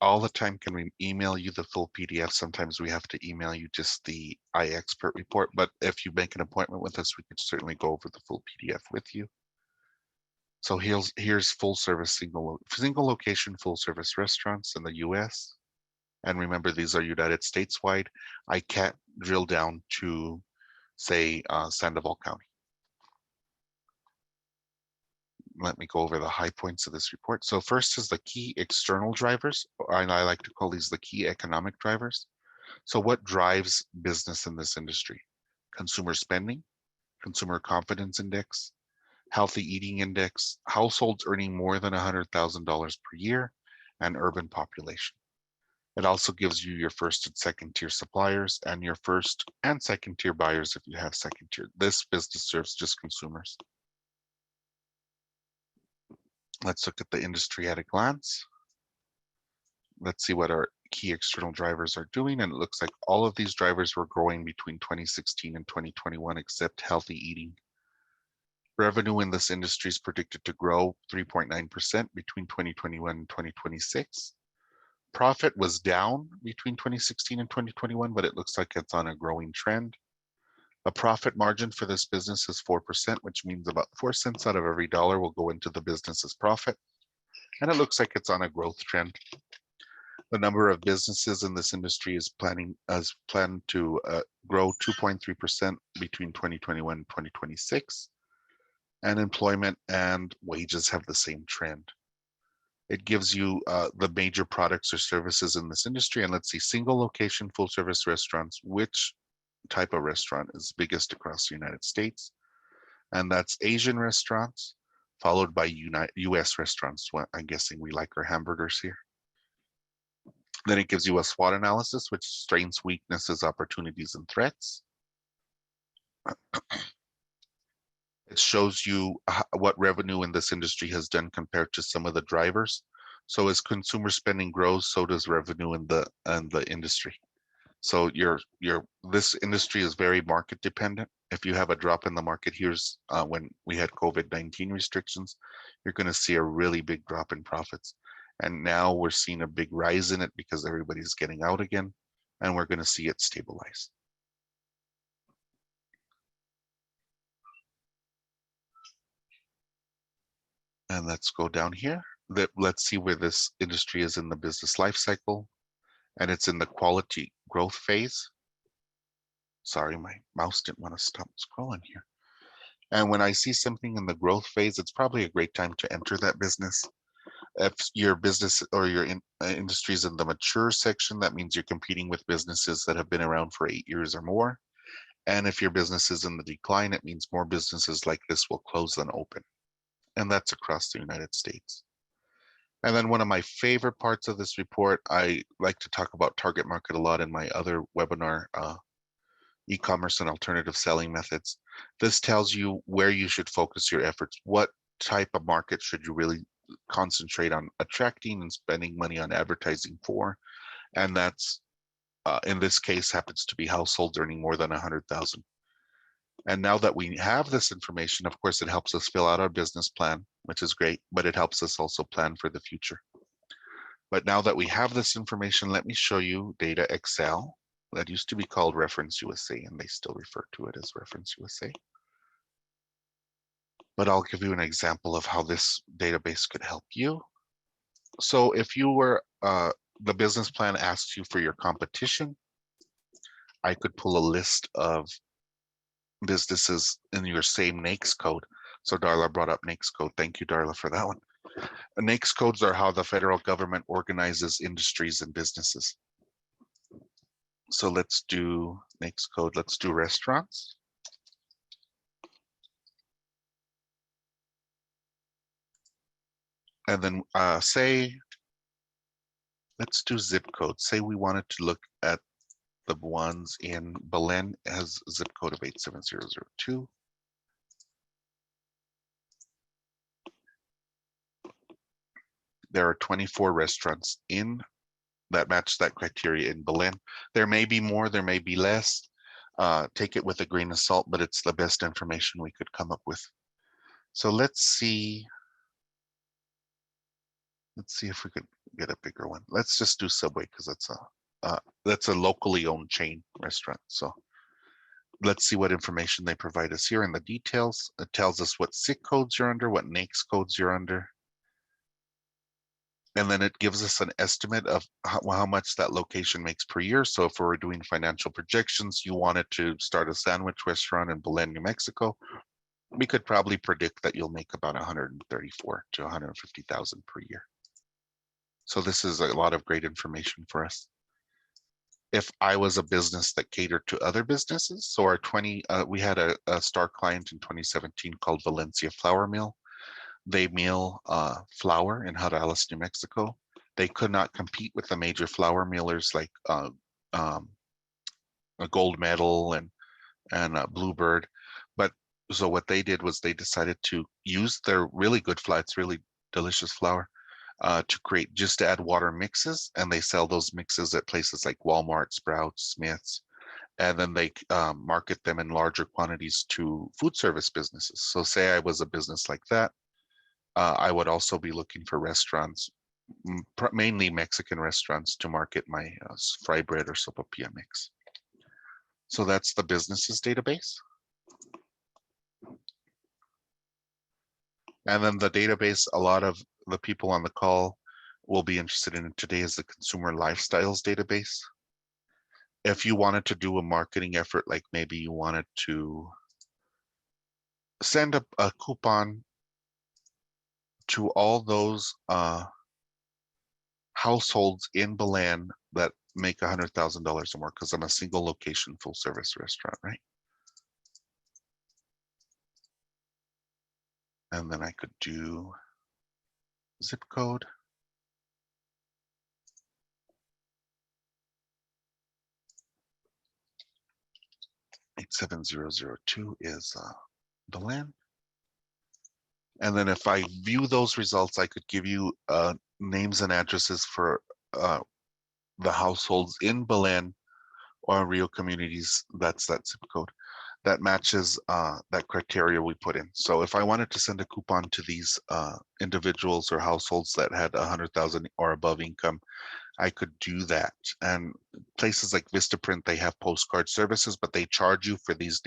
all the time can we email you the full PDF. Sometimes we have to email you just the iExpert report, but if you make an appointment with us, we could certainly go over the full PDF with you. So here's full service single location full service restaurants in the US. And remember, these are United States wide. I can't drill down to, say, Sandoval County. Let me go over the high points of this report. So first is the key external drivers, and I like to call these the key economic drivers. So what drives business in this industry? Consumer spending, consumer confidence index, healthy eating index, households earning more than $100,000 per year, and urban population. It also gives you your first and second tier suppliers and your first and second tier buyers if you have second tier. This business serves just consumers. Let's look at the industry at a glance. Let's see what our key external drivers are doing. And it looks like all of these drivers were growing between 2016 and 2021, except healthy eating. Revenue in this industry is predicted to grow 3.9% between 2021 and 2026. Profit was down between 2016 and 2021, but it looks like it's on a growing trend. A profit margin for this business is 4%, which means about 4 cents out of every dollar will go into the business's profit. And it looks like it's on a growth trend. The number of businesses in this industry is planned to grow 2.3% between 2021 and 2026. And employment and wages have the same trend. It gives you the major products or services in this industry. And let's see, single location, full service restaurants, which type of restaurant is biggest across the United States? And that's Asian restaurants, followed by US restaurants. Well, I'm guessing we like our hamburgers here. Then it gives you a SWOT analysis, which strengths, weaknesses, opportunities, and threats. It shows you what revenue in this industry has done compared to some of the drivers. So as consumer spending grows, so does revenue in the industry. So this industry is very market dependent. If you have a drop in the market, here's when we had COVID-19 restrictions, you're going to see a really big drop in profits. And now we're seeing a big rise in it because everybody's getting out again, and we're going to see it stabilize. And let's go down here. Let's see where this industry is in the business life cycle. And it's in the quality growth phase. Sorry, my mouse didn't want to stop scrolling here. And when I see something in the growth phase, it's probably a great time to enter that business. If your business or your industry is in the mature section, that means you're competing with businesses that have been around for 8 years or more. And if your business is in the decline, it means more businesses like this will close than open. And that's across the United States. And then one of my favorite parts of this report, I like to talk about target market a lot in my other webinar, e-commerce and alternative selling methods. This tells you where you should focus your efforts. What type of market should you really concentrate on attracting and spending money on advertising for? And that's, in this case, happens to be households earning more than 100,000. And now that we have this information, of course, it helps us fill out our business plan, which is great, but it helps us also plan for the future. But now that we have this information, let me show you data Excel. That used to be called Reference USA, and they still refer to it as Reference USA. But I'll give you an example of how this database could help you. So if you were, the business plan asks you for your competition, I could pull a list of businesses in your same NAICS code. So Darla brought up NAICS code. Thank you, Darla, for that one. NAICS codes are how the federal government organizes industries and businesses. So let's do NAICS code. Let's do restaurants. And then let's do zip code. Say we wanted to look at the ones in Belen has zip code of 87002. There are 24 restaurants in that match that criteria in Belen. There may be more, there may be less. Take it with a grain of salt, but it's the best information we could come up with. So let's see if we could get a bigger one. Let's just do Subway because that's a locally owned chain restaurant. So let's see what information they provide us here in the details. It tells us what SIC codes you're under, what NAICS codes you're under. And then it gives us an estimate of how much that location makes per year. So if we're doing financial projections, you wanted to start a sandwich restaurant in Belen, New Mexico, we could probably predict that you'll make about 134 to 150,000 per year. So this is a lot of great information for us. If I was a business that catered to other businesses, so our we had a star client in 2017 called Valencia Flour Mill. They mill flour in Jarales, New Mexico. They could not compete with the major flour millers like a Gold Medal and Bluebird. But so what they did was they decided to use their really good flour, it's really delicious flour, to add water mixes, and they sell those mixes at places like Walmart, Sprouts, Smith's, and then they market them in larger quantities to food service businesses. So say I was a business like that, I would also be looking for restaurants, mainly Mexican restaurants, to market my fry bread or sopapilla mix. So that's the businesses database. And then the database, a lot of the people on the call will be interested in today is the consumer lifestyles database. If you wanted to do a marketing effort, like maybe you wanted to send a coupon to all those households in Belen that make $100,000 or more, because I'm a single location full service restaurant, right? And then I could do zip code. 87002 is Belen. And then if I view those results, I could give you names and addresses for the households in Belen or Rio communities. That's that zip code that matches that criteria we put in. So if I wanted to send a coupon to these individuals or households that had 100,000 or above income, I could do that. And places like Vistaprint, they have postcard services, but they charge you for these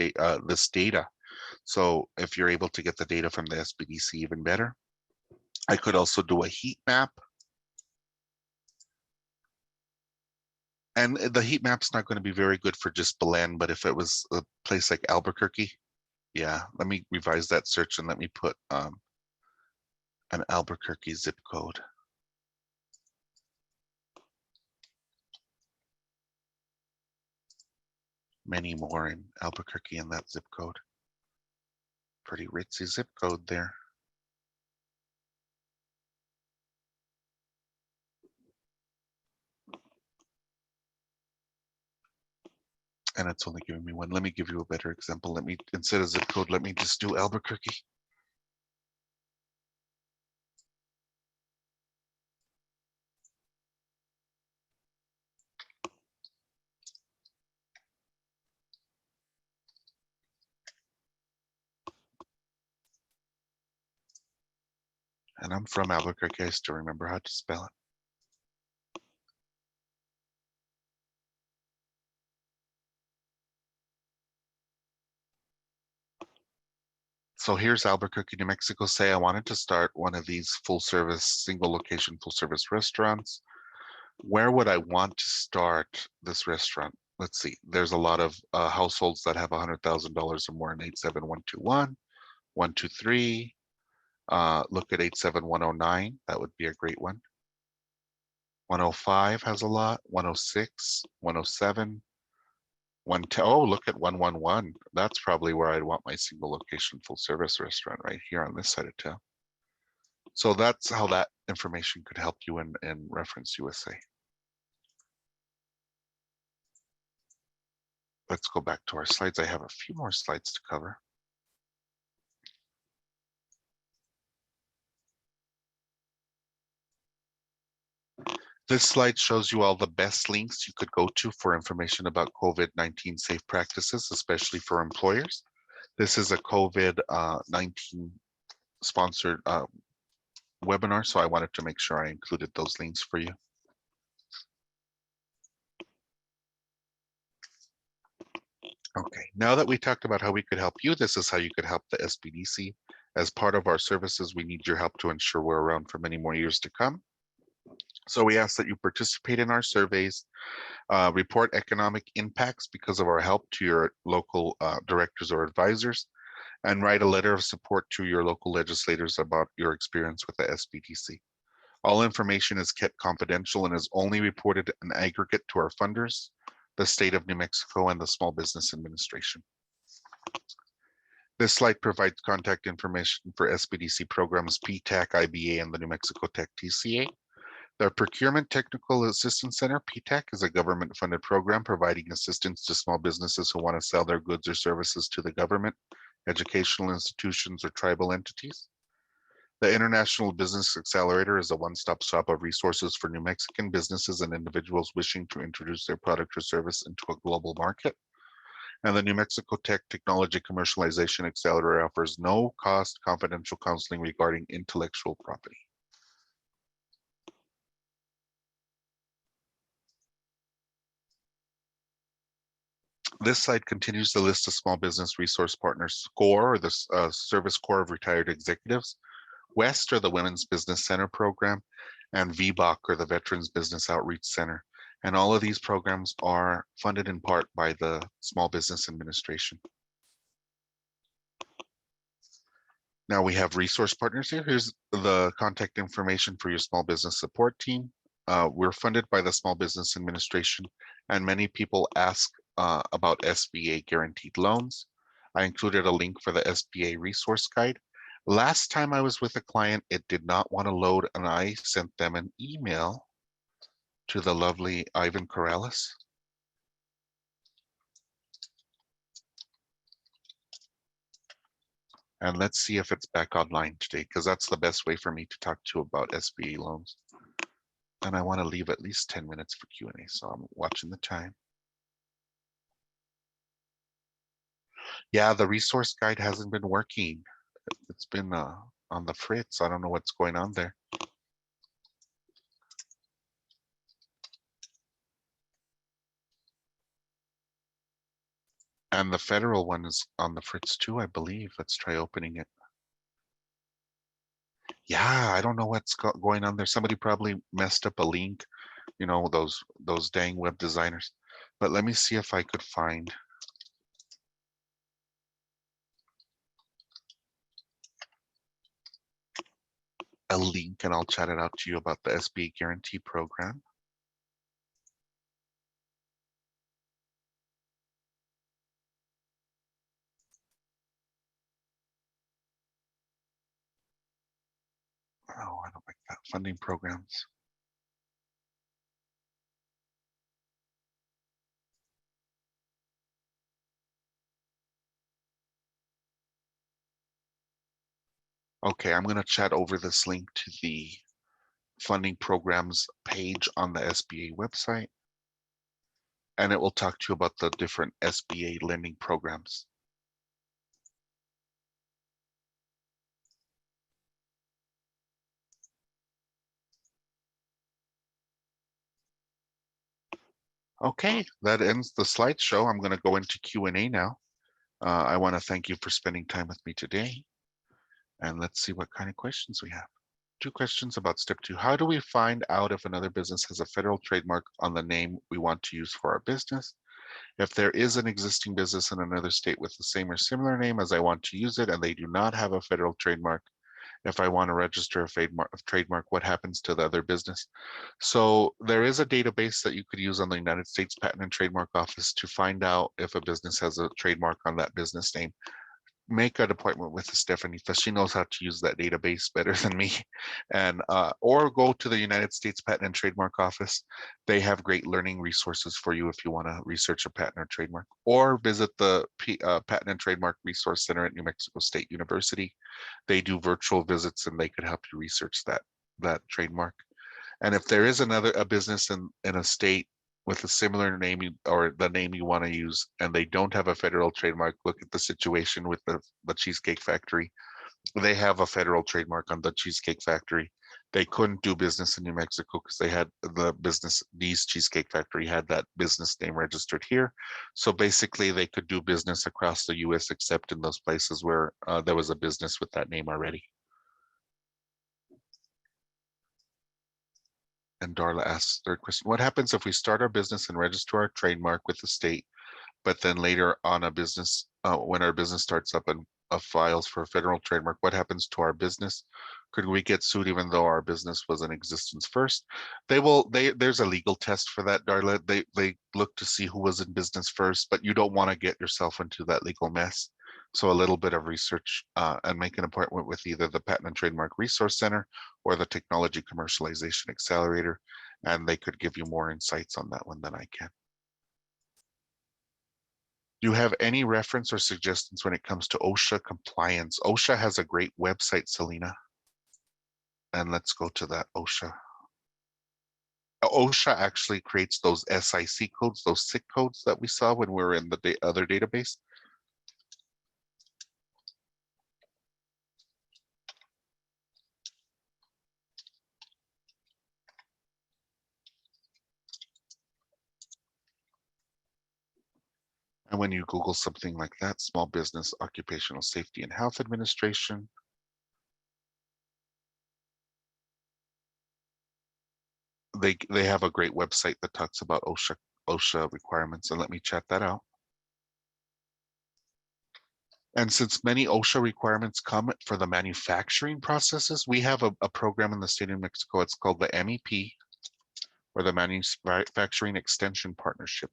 this data. So if you're able to get the data from the SBDC, even better. I could also do a heat map. And the heat map's not going to be very good for just Belen, but if it was a place like Albuquerque, yeah, let me revise that search and let me put an Albuquerque zip code. Many more in Albuquerque in that zip code. Pretty ritzy zip code there. And it's only giving me one. Let me give you a better example. Let me, instead of zip code, let me just do Albuquerque. And I'm from Albuquerque. I still remember how to spell it. So here's Albuquerque, New Mexico. Say I wanted to start one of these full service, single location, full service restaurants. Where would I want to start this restaurant? Let's see. There's a lot of households that have $100,000 or more in 87121, 123. Look at 87109. That would be a great one. 105 has a lot. 106, 107. Oh, look at 111. That's probably where I'd want my single location full service restaurant, right here on this side of town. So that's how that information could help you in Reference USA. Let's go back to our slides. I have a few more slides to cover. This slide shows you all the best links you could go to for information about COVID-19 safe practices, especially for employers. This is a COVID-19 sponsored webinar, so I wanted to make sure I included those links for you. Okay, now that we talked about how we could help you, this is how you could help the SBDC. As part of our services, we need your help to ensure we're around for many more years to come. So we ask that you participate in our surveys, report economic impacts because of our help to your local directors or advisors, and write a letter of support to your local legislators about your experience with the SBDC. All information is kept confidential and is only reported in aggregate to our funders, the state of New Mexico, and the Small Business Administration. This slide provides contact information for SBDC programs PTAC, IBA, and the New Mexico Tech TCA. The Procurement Technical Assistance Center, PTAC, is a government-funded program providing assistance to small businesses who want to sell their goods or services to the government, educational institutions, or tribal entities. The International Business Accelerator is a one-stop shop of resources for New Mexican businesses and individuals wishing to introduce their product or service into a global market. And the New Mexico Tech Technology Commercialization Accelerator offers no-cost confidential counseling regarding intellectual property. This slide continues the list of Small Business Resource Partners SCORE, or the Service Corps of Retired Executives, WEST, or the Women's Business Center Program, and VBOC, or the Veterans Business Outreach Center. And all of these programs are funded in part by the Small Business Administration. Now we have resource partners here. Here's the contact information for your small business support team. We're funded by the Small Business Administration, and many people ask about SBA guaranteed loans. I included a link for the SBA resource guide. Last time I was with a client, it did not want to load, and I sent them an email to the lovely Ivan Corrales. And let's see if it's back online today, because that's the best way for me to talk to you about SBA loans. And I want to leave at least 10 minutes for Q&A, so I'm watching the time. Yeah, the resource guide hasn't been working. It's been on the fritz. I don't know what's going on there. And the federal one is on the fritz too, I believe. Let's try opening it. Yeah, I don't know what's going on there. Somebody probably messed up a link, you know, those dang web designers. But let me see if I could find a link, and I'll chat it out to you about the SBA guarantee program. Oh, I don't like that. Funding programs. Okay, I'm going to chat over this link to the funding programs page on the SBA website, and it will talk to you about the different SBA lending programs. Okay, that ends the slideshow. I'm going to go into Q&A now. I want to thank you for spending time with me today. And let's see what kind of questions we have. 2 questions about step 2. How do we find out if another business has a federal trademark on the name we want to use for our business? If there is an existing business in another state with the same or similar name as I want to use it and they do not have a federal trademark, if I want to register a trademark, what happens to the other business? So there is a database that you could use on the United States Patent and Trademark Office to find out if a business has a trademark on that business name. Make an appointment with Stephanie because she knows how to use that database better than me, and or go to the United States Patent and Trademark Office. They have great learning resources for you if you want to research a patent or trademark, or visit the Patent and Trademark Resource Center at New Mexico State University. They do virtual visits and they could help you research that trademark. And if there is a business in a state with a similar name or the name you want to use and they don't have a federal trademark, look at the situation with the Cheesecake Factory. They have a federal trademark on the Cheesecake Factory. They couldn't do business in New Mexico because they had these Cheesecake Factory had that business name registered here. So basically they could do business across the US except in those places where there was a business with that name already. And Darla asks, 3rd question, what happens if we start our business and register our trademark with the state, but then later on when our business starts up and files for a federal trademark, what happens to our business? Could we get sued even though our business was in existence first? There's a legal test for that, Darla. They look to see who was in business first, but you don't want to get yourself into that legal mess. So a little bit of research and make an appointment with either the Patent and Trademark Resource Center or the Technology Commercialization Accelerator, and they could give you more insights on that one than I can. Do you have any reference or suggestions when it comes to OSHA compliance? OSHA has a great website, Selena. And let's go to that OSHA. OSHA actually creates those SIC codes, those SIC codes that we saw when we were in the other database. And when you Google something like that, Small Business Occupational Safety and Health Administration, they have a great website that talks about OSHA requirements, and let me check that out. And since many OSHA requirements come for the manufacturing processes, we have a program in the state of New Mexico. It's called the MEP, or the Manufacturing Extension Partnership.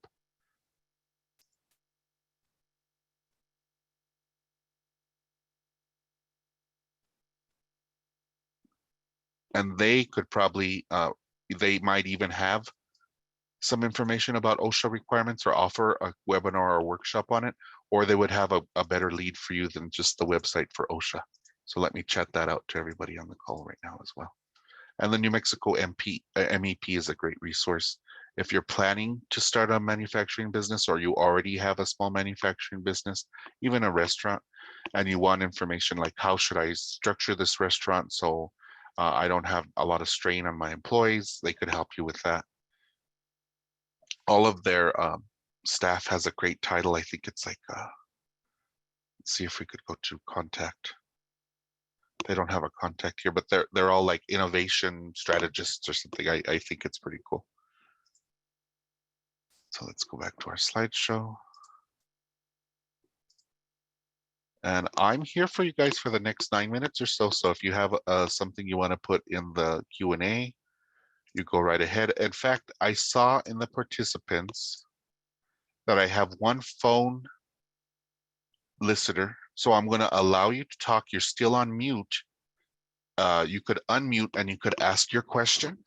And they could probably, they might even have some information about OSHA requirements or offer a webinar or workshop on it, or they would have a better lead for you than just the website for OSHA. So let me chat that out to everybody on the call right now as well. And the New Mexico MEP is a great resource. If you're planning to start a manufacturing business, or you already have a small manufacturing business, even a restaurant, and you want information like how should I structure this restaurant so I don't have a lot of strain on my employees, they could help you with that. All of their staff has a great title. I think it's like, let's see if we could go to contact. They don't have a contact here, but they're all like innovation strategists or something. I think it's pretty cool. So let's go back to our slideshow. And I'm here for you guys for the next 9 minutes or so. So if you have something you want to put in the Q&A, you go right ahead. In fact, I saw in the participants that I have one phone listener. So I'm going to allow you to talk. You're still on mute. You could unmute and you could ask your question.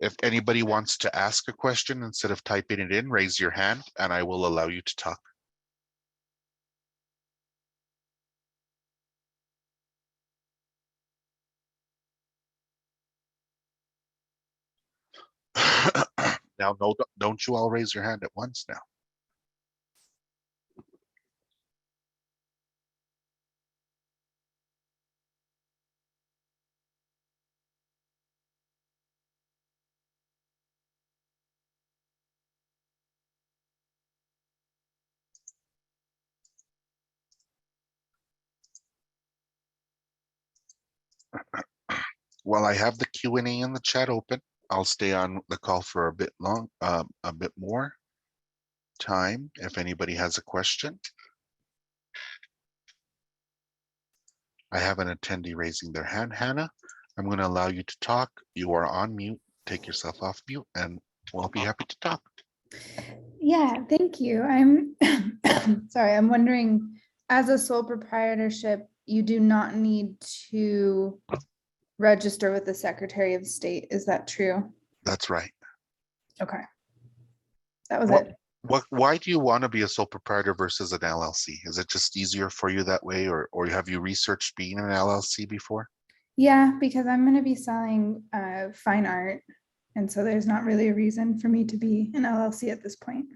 If anybody wants to ask a question, instead of typing it in, raise your hand and I will allow you to talk. Now, no, don't you all raise your hand at once now. While I have the Q&A in the chat open, I'll stay on the call for a bit more time if anybody has a question. I have an attendee raising their hand. Hannah, I'm going to allow you to talk. You are on mute. Take yourself off mute and we'll be happy to talk. Yeah, thank you. I'm sorry, I'm wondering, as a sole proprietorship, you do not need to register with the Secretary of State. Is that true? That's right. Okay. That was it. Why do you want to be a sole proprietor versus an LLC? Is it just easier for you that way, or have you researched being an LLC before? Yeah, because I'm going to be selling fine art. And so there's not really a reason for me to be an LLC at this point.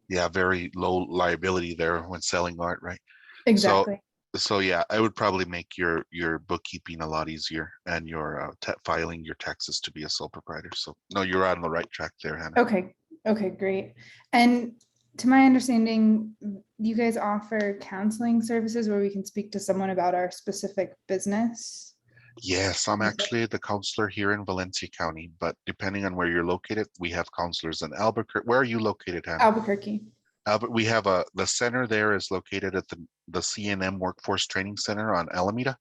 Yeah, very low liability there when selling art, right? Exactly. So yeah, I would probably make your bookkeeping a lot easier and your filing your taxes to be a sole proprietor. So no, you're on the right track there, Hannah. Okay. Okay, great. And to my understanding, you guys offer counseling services where we can speak to someone about our specific business. Yes, I'm actually the counselor here in Valencia County, but depending on where you're located, we have counselors in Albuquerque. Where are you located, Hannah? Albuquerque. Albert, we have the center there is located at the CNM Workforce Training Center on Alameda.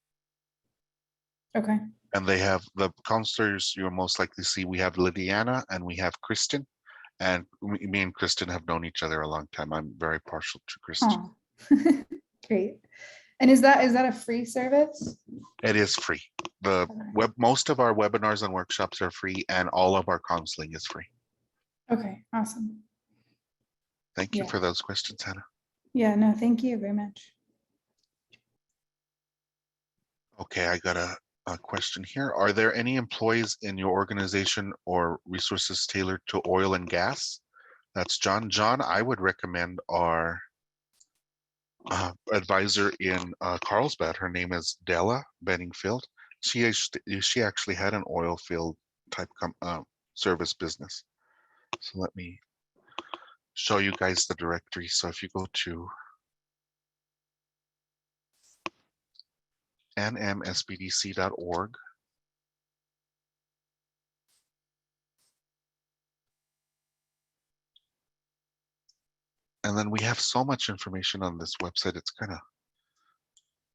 Okay. And they have the counselors you'll most likely see. We have Lydiana and we have Kristen. And me and Kristen have known each other a long time. I'm very partial to Kristen. Oh, great. And is that a free service? It is free. Most of our webinars and workshops are free, and all of our counseling is free. Okay, awesome. Thank you for those questions, Hannah. Yeah, no, thank you very much. Okay, I got a question here. Are there any employees in your organization or resources tailored to oil and gas? That's John. John, I would recommend our advisor in Carlsbad. Her name is Della Benningfield. She actually had an oil field type service business. So let me show you guys the directory. So if you go to nmsbdc.org, and then we have so much information on this website, it's kind of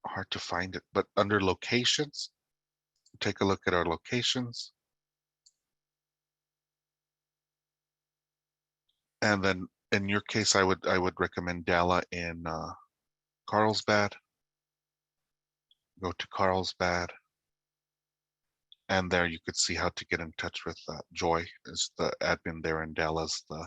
hard to find it. But under locations, take a look at our locations. And then in your case, I would recommend Dalla in Carlsbad. Go to Carlsbad. And there you could see how to get in touch with Joy is the admin there, and Dalla's the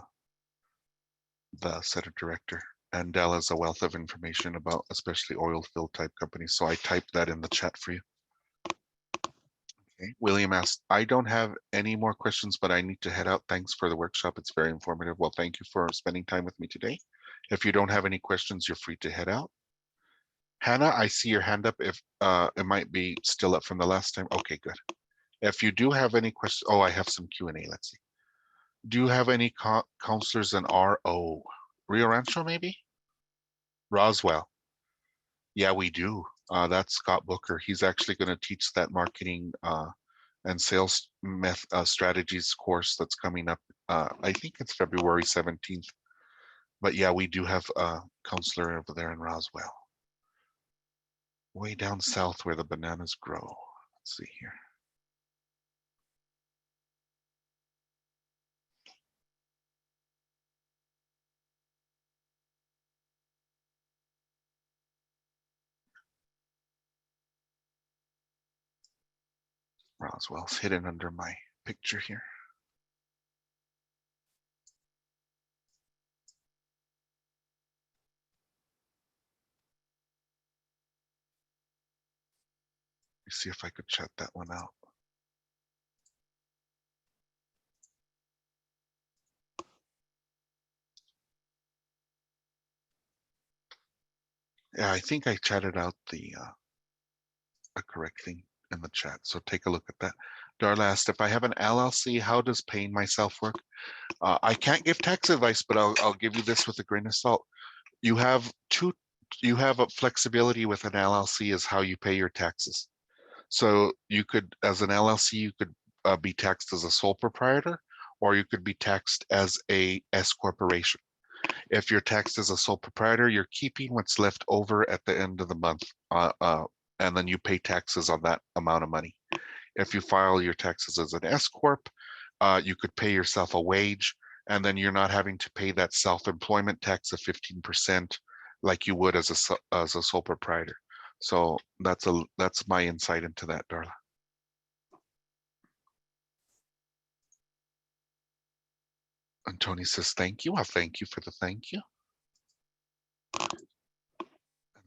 the center director. And Dell has a wealth of information about especially oil field type companies. So I typed that in the chat for you. Okay. William asked, I don't have any more questions, but I need to head out. Thanks for the workshop. It's very informative. Well, thank you for spending time with me today. If you don't have any questions, you're free to head out. Hannah, I see your hand up. If it might be still up from the last time. Okay, good. If you do have any questions, oh, I have some Q&A. Let's see. Do you have any counselors in RO? Rio Rancho, maybe? Roswell. Yeah, we do. That's Scott Booker. He's actually going to teach that marketing and sales strategies course that's coming up. I think it's February 17th. But yeah, we do have a counselor over there in Roswell. Way down south where the bananas grow. Let's see here. Roswell's hidden under my picture here. Let me see if I could chat that one out. Yeah, I think I chatted out the a correct thing in the chat. So take a look at that. Darla asked, if I have an LLC, how does paying myself work? I can't give tax advice, but I'll give you this with a grain of salt. You have a flexibility with an LLC is how you pay your taxes. So you could, as an LLC, you could be taxed as a sole proprietor, or you could be taxed as a S corporation. If you're taxed as a sole proprietor, you're keeping what's left over at the end of the month, and then you pay taxes on that amount of money. If you file your taxes as an S corp, you could pay yourself a wage, and then you're not having to pay that self-employment tax of 15% like you would as a sole proprietor. So that's my insight into that, Darla. And Tony says, thank you. Well, thank you for the thank you. And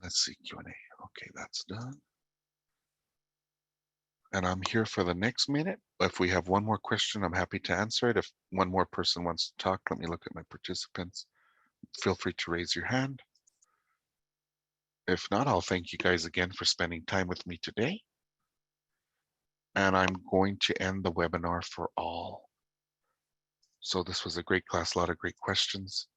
let's see, Q&A. Okay, that's done. And I'm here for the next minute. If we have one more question, I'm happy to answer it. If one more person wants to talk, let me look at my participants. Feel free to raise your hand. If not, I'll thank you guys again for spending time with me today. And I'm going to end the webinar for all. So this was a great class, a lot of great questions.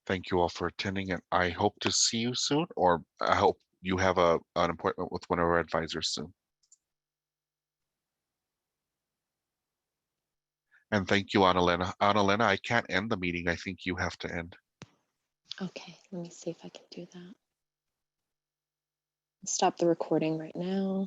Thank you all for attending, and I hope to see you soon, or I hope you have an appointment with one of our advisors soon. And thank you, Annalena. Annalena, I can't end the meeting. I think you have to end. Okay, let me see if I can do that. Stop the recording right now.